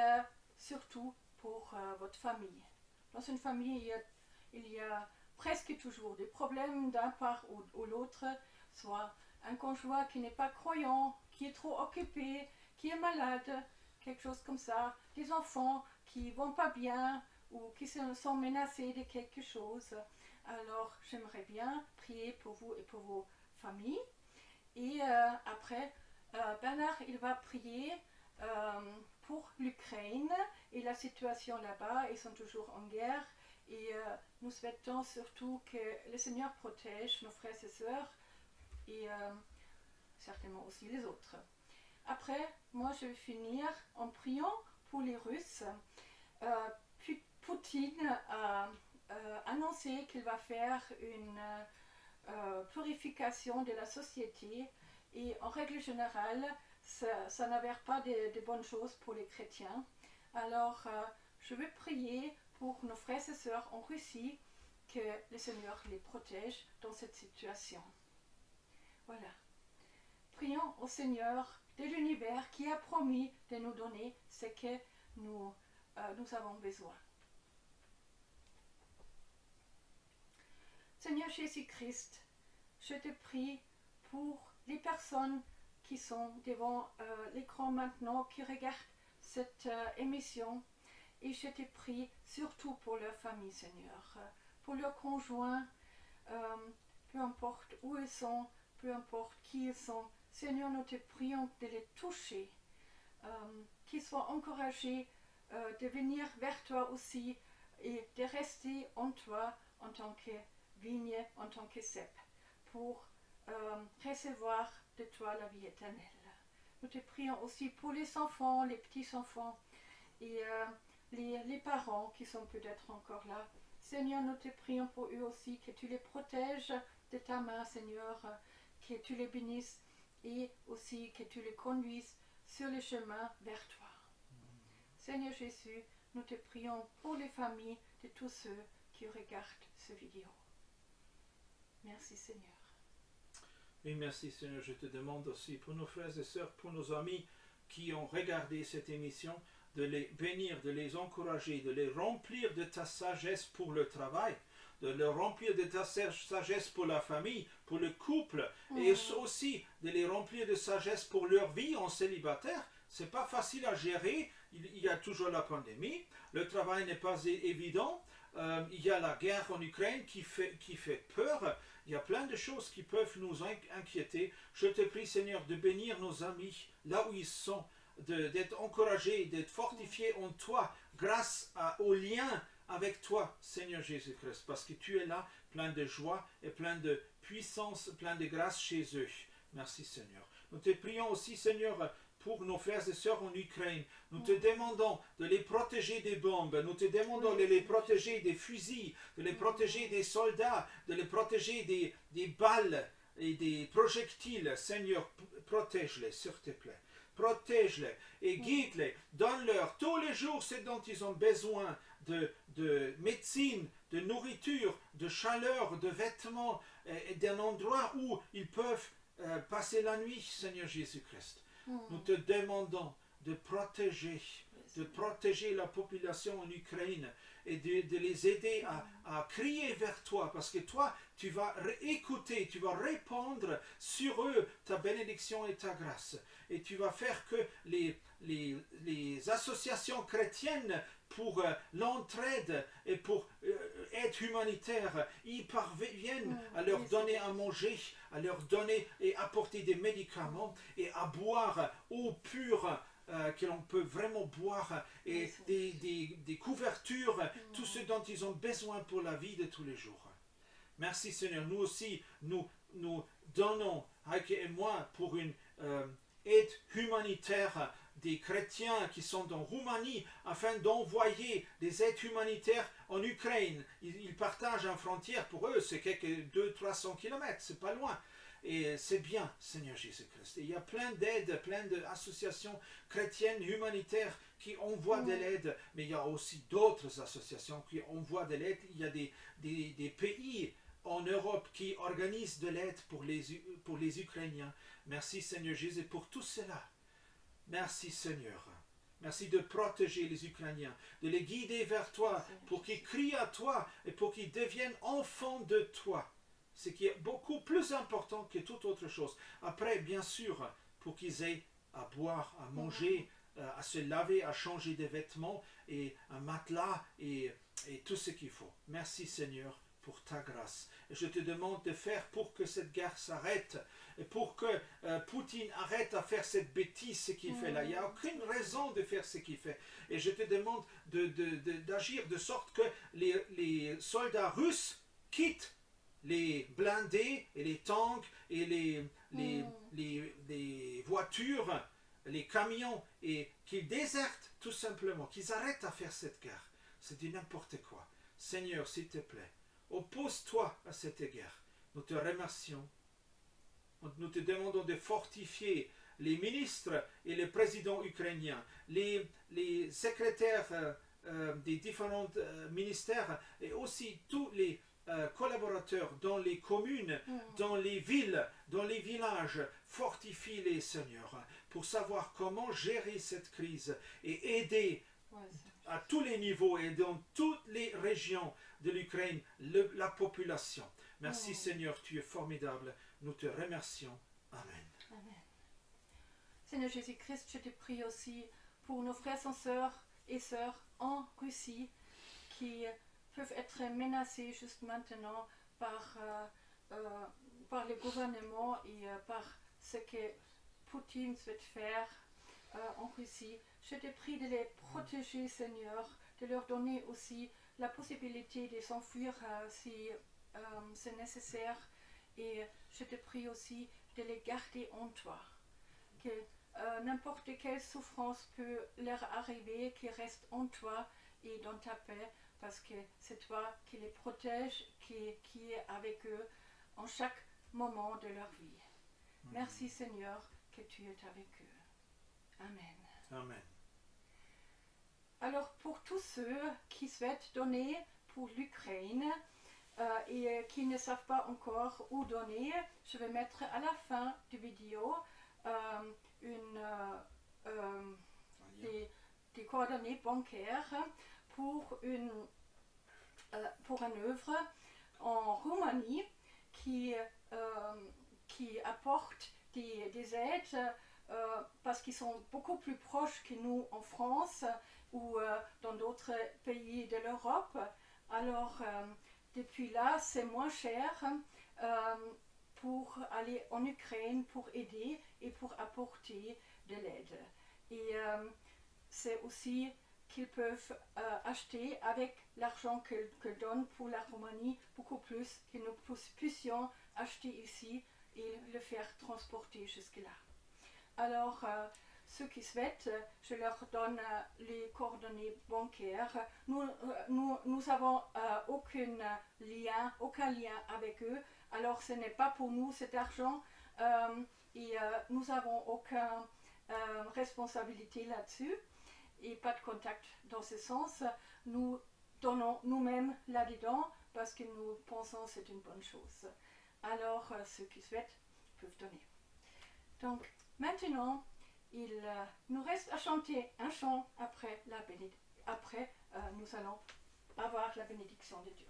surtout pour votre famille. Dans une famille, il y a presque toujours des problèmes d'un part ou l'autre, soit un conjoint qui n'est pas croyant, qui est trop occupé, qui est malade, quelque chose comme ça, des enfants qui vont pas bien ou qui sont menacés de quelque chose. Alors, j'aimerais bien prier pour vous et pour vos familles. Et après, Bernard, il va prier pour l'Ukraine et la situation là-bas. Ils sont toujours en guerre. Et nous souhaitons surtout que le Seigneur protège nos frères et sœurs et certainement aussi les autres. Après, moi, je vais finir en priant pour les Russes. Poutine a annoncé qu'il va faire une purification de la société et en règle générale, ça n'avère pas de bonnes choses pour les chrétiens. Alors, je vais prier pour nos frères et sœurs en Russie que le Seigneur les protège dans cette situation. Voilà. Prions au Seigneur de l'univers qui a promis de nous donner ce que nous avons besoin. Seigneur Jésus-Christ, je te prie pour les personnes qui sont devant l'écran maintenant, qui regardent cette émission. Et je te prie surtout pour leur famille, Seigneur, pour leurs conjoints, peu importe où ils sont, peu importe qui ils sont. Seigneur, nous te prions de les toucher, qu'ils soient encouragés de venir vers toi aussi et de rester en toi en tant que vigne, en tant que cep, pour recevoir de toi la vie éternelle. Nous te prions aussi pour les enfants, les petits-enfants et les parents qui sont peut-être encore là. Seigneur, nous te prions pour eux aussi, que tu les protèges de ta main, Seigneur, que tu les bénisses et aussi que tu les conduises sur le chemin vers toi. Seigneur Jésus, nous te prions pour les familles de tous ceux qui regardent cette vidéo. Merci Seigneur. Oui, merci Seigneur. Je te demande aussi pour nos frères et sœurs, pour nos amis qui ont regardé cette émission, de les bénir, de les encourager, de les remplir de ta sagesse pour le travail, de les remplir de ta sagesse pour la famille, pour le couple, et aussi de les remplir de sagesse pour leur vie en célibataire. C'est pas facile à gérer, il y a toujours la pandémie, le travail n'est pas évident, il y a la guerre en Ukraine qui fait peur, il y a plein de choses qui peuvent nous inquiéter. Je te prie Seigneur de bénir nos amis là où ils sont, d'être encouragés, d'être fortifiés en toi grâce au lien avec toi Seigneur Jésus-Christ, parce que tu es là plein de joie et plein de puissance, plein de grâce chez eux. Merci Seigneur. Nous te prions aussi Seigneur pour nos frères et sœurs en Ukraine. Nous te demandons de les protéger des bombes, nous te demandons de les protéger des fusils, de les protéger des soldats, de les protéger des balles et des projectiles. Seigneur, protège-les, s'il te plaît. Protège-les et guide-les. Donne-leur tous les jours ce dont ils ont besoin de médecine, de nourriture, de chaleur, de vêtements, et d'un endroit où ils peuvent passer la nuit, Seigneur Jésus-Christ. Nous te demandons de protéger la population en Ukraine et de les aider à crier vers toi, parce que toi, tu vas écouter, tu vas répandre sur eux ta bénédiction et ta grâce. Et tu vas faire que les associations chrétiennes pour l'entraide et pour aide humanitaire, ils parviennent à leur donner à manger, à leur donner et apporter des médicaments et à boire eau pure que l'on peut vraiment boire et des couvertures, tout ce dont ils ont besoin pour la vie de tous les jours. Merci Seigneur. Nous aussi, nous donnons, Heike et moi, pour une aide humanitaire des chrétiens qui sont en Roumanie afin d'envoyer des aides humanitaires en Ukraine. Ils partagent une frontière, pour eux c'est quelques 200-300 km, c'est pas loin. Et c'est bien, Seigneur Jésus-Christ. Il y a plein d'aides, plein d'associations chrétiennes humanitaires qui envoient de l'aide, mais il y a aussi d'autres associations qui envoient de l'aide. Il y a des pays en Europe qui organisent de l'aide pour les Ukrainiens. Merci Seigneur Jésus pour tout cela. Merci Seigneur. Merci de protéger les Ukrainiens, de les guider vers toi pour qu'ils crient à toi et pour qu'ils deviennent enfants de toi. Ce qui est beaucoup plus important que toute autre chose. Après, bien sûr, pour qu'ils aient à boire, à manger, à se laver, à changer des vêtements et un matelas et tout ce qu'il faut. Merci Seigneur pour ta grâce. Et je te demande de faire pour que cette guerre s'arrête et pour que Poutine arrête à faire cette bêtise, ce qu'il fait là. Il n'y a aucune raison de faire ce qu'il fait. Et je te demande d'agir de sorte que les soldats russes quittent les blindés et les tanks et les voitures, les camions, et qu'ils désertent tout simplement, qu'ils arrêtent à faire cette guerre. C'est du n'importe quoi. Seigneur, s'il te plaît, oppose-toi à cette guerre. Nous te remercions. Nous te demandons de fortifier les ministres et les présidents ukrainiens, les secrétaires des différents ministères et aussi tous les collaborateurs dans les communes, dans les villes, dans les villages. Fortifie-les, Seigneur, pour savoir comment gérer cette crise et aider à tous les niveaux et dans toutes les régions de l'Ukraine la population. Merci Seigneur, tu es formidable. Nous te remercions. Amen. Amen. Seigneur Jésus-Christ, je te prie aussi pour nos frères et sœurs en Russie qui peuvent être menacés juste maintenant par le gouvernement et par ce que Poutine souhaite faire en Russie. Je te prie de les protéger, Seigneur, de leur donner aussi la possibilité de s'enfuir si c'est nécessaire. Et je te prie aussi de les garder en toi. Que n'importe quelle souffrance peut leur arriver, qu'ils restent en toi et dans ta paix, parce que c'est toi qui les protège, qui est avec eux en chaque moment de leur vie. Merci Seigneur que tu es avec eux. Amen. Amen. Alors pour tous ceux qui souhaitent donner pour l'Ukraine et qui ne savent pas encore où donner, je vais mettre à la fin de vidéo des coordonnées bancaires pour une œuvre en Roumanie qui apporte des aides parce qu'ils sont beaucoup plus proches que nous en France ou dans d'autres pays de l'Europe. Alors depuis là, c'est moins cher pour aller en Ukraine, pour aider et pour apporter de l'aide. Et c'est aussi qu'ils peuvent acheter avec l'argent qu'ils donnent pour la Roumanie beaucoup plus que nous puissions acheter ici et le faire transporter jusque-là. Alors, ceux qui souhaitent, je leur donne les coordonnées bancaires. Nous avons aucun lien avec eux, alors ce n'est pas pour nous cet argent et nous n'avons aucune responsabilité là-dessus et pas de contact dans ce sens. Nous donnons nous-mêmes là-dedans parce que nous pensons que c'est une bonne chose. Alors, ceux qui souhaitent peuvent donner. Donc, maintenant, il nous reste à chanter un chant après nous allons avoir la bénédiction de Dieu.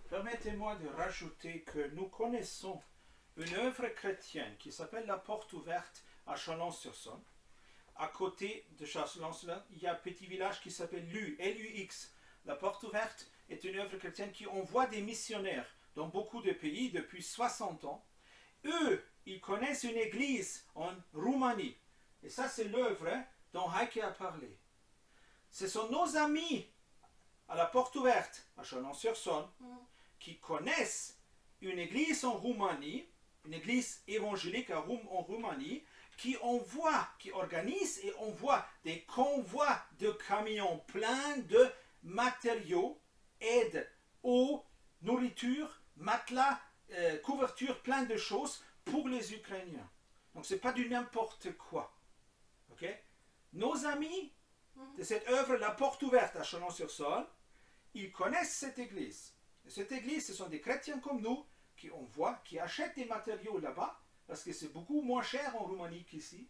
Permettez-moi de rajouter que nous connaissons une œuvre chrétienne qui s'appelle La Porte Ouverte à Chalon-sur-Saône. À côté de Chalon-sur-Saône, il y a un petit village qui s'appelle Lux, L-U-X. La Porte Ouverte est une œuvre chrétienne qui envoie des missionnaires dans beaucoup de pays depuis 60 ans. Eux, ils connaissent une église en Roumanie. Et ça, c'est l'œuvre dont Heike a parlé. Ce sont nos amis à la Porte Ouverte, à Chalon-sur-Saône, qui connaissent une église en Roumanie, une église évangélique en Roumanie, qui organise et envoie des convois de camions pleins de matériaux, aide, eau, nourriture, matelas, couverture, plein de choses pour les Ukrainiens. Donc ce n'est pas du n'importe quoi. Okay? Nos amis de cette œuvre, La Porte Ouverte à Chalon-sur-Saône, ils connaissent cette église. Et cette église, ce sont des chrétiens comme nous qui envoient, qui achètent des matériaux là-bas, parce que c'est beaucoup moins cher en Roumanie qu'ici.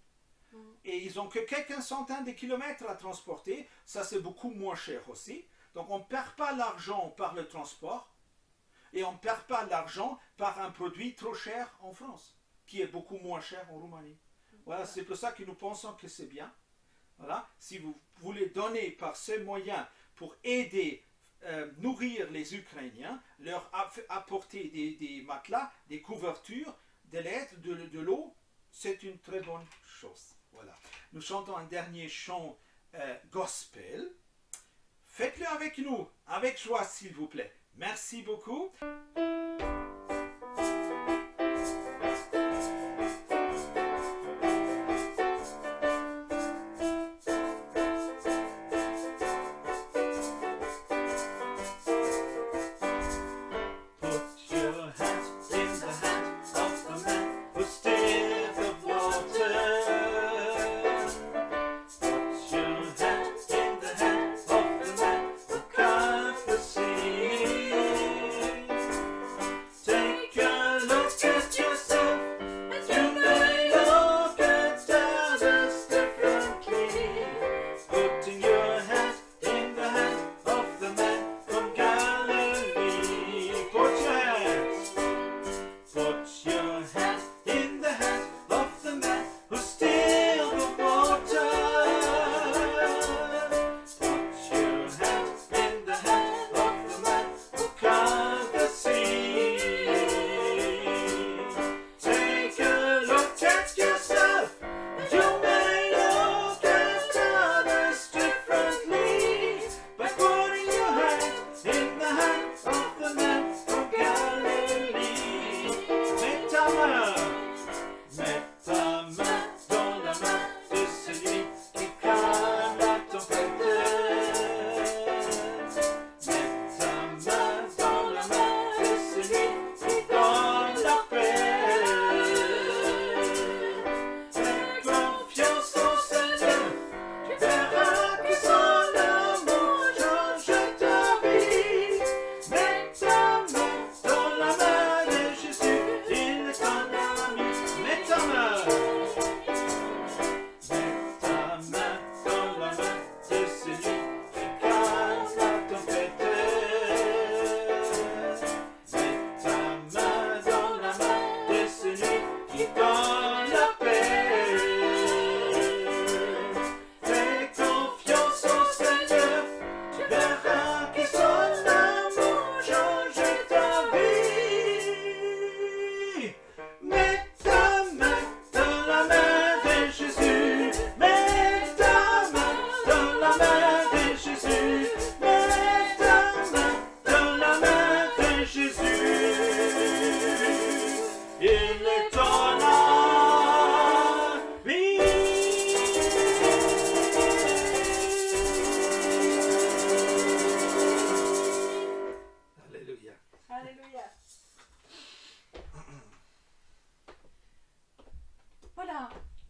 Et ils n'ont que quelques centaines de kilomètres à transporter, ça c'est beaucoup moins cher aussi. Donc on ne perd pas l'argent par le transport, et on ne perd pas l'argent par un produit trop cher en France, qui est beaucoup moins cher en Roumanie. Voilà, c'est pour ça que nous pensons que c'est bien. Voilà, si vous voulez donner par ce moyen pour aider, nourrir les Ukrainiens, leur apporter des matelas, des couvertures, de l'aide, de l'eau, c'est une très bonne chose. Voilà. Nous chantons un dernier chant gospel. Faites-le avec nous, avec joie s'il vous plaît. Merci beaucoup.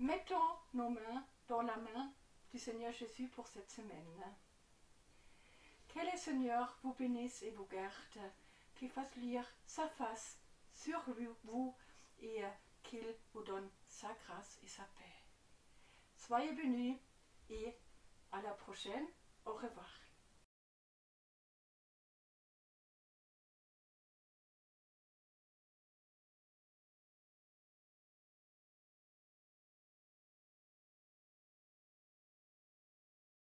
Mettons nos mains dans la main du Seigneur Jésus pour cette semaine. Que le Seigneur vous bénisse et vous garde, qu'il fasse lire sa face sur vous et qu'il vous donne sa grâce et sa paix. Soyez bénis et à la prochaine. Au revoir.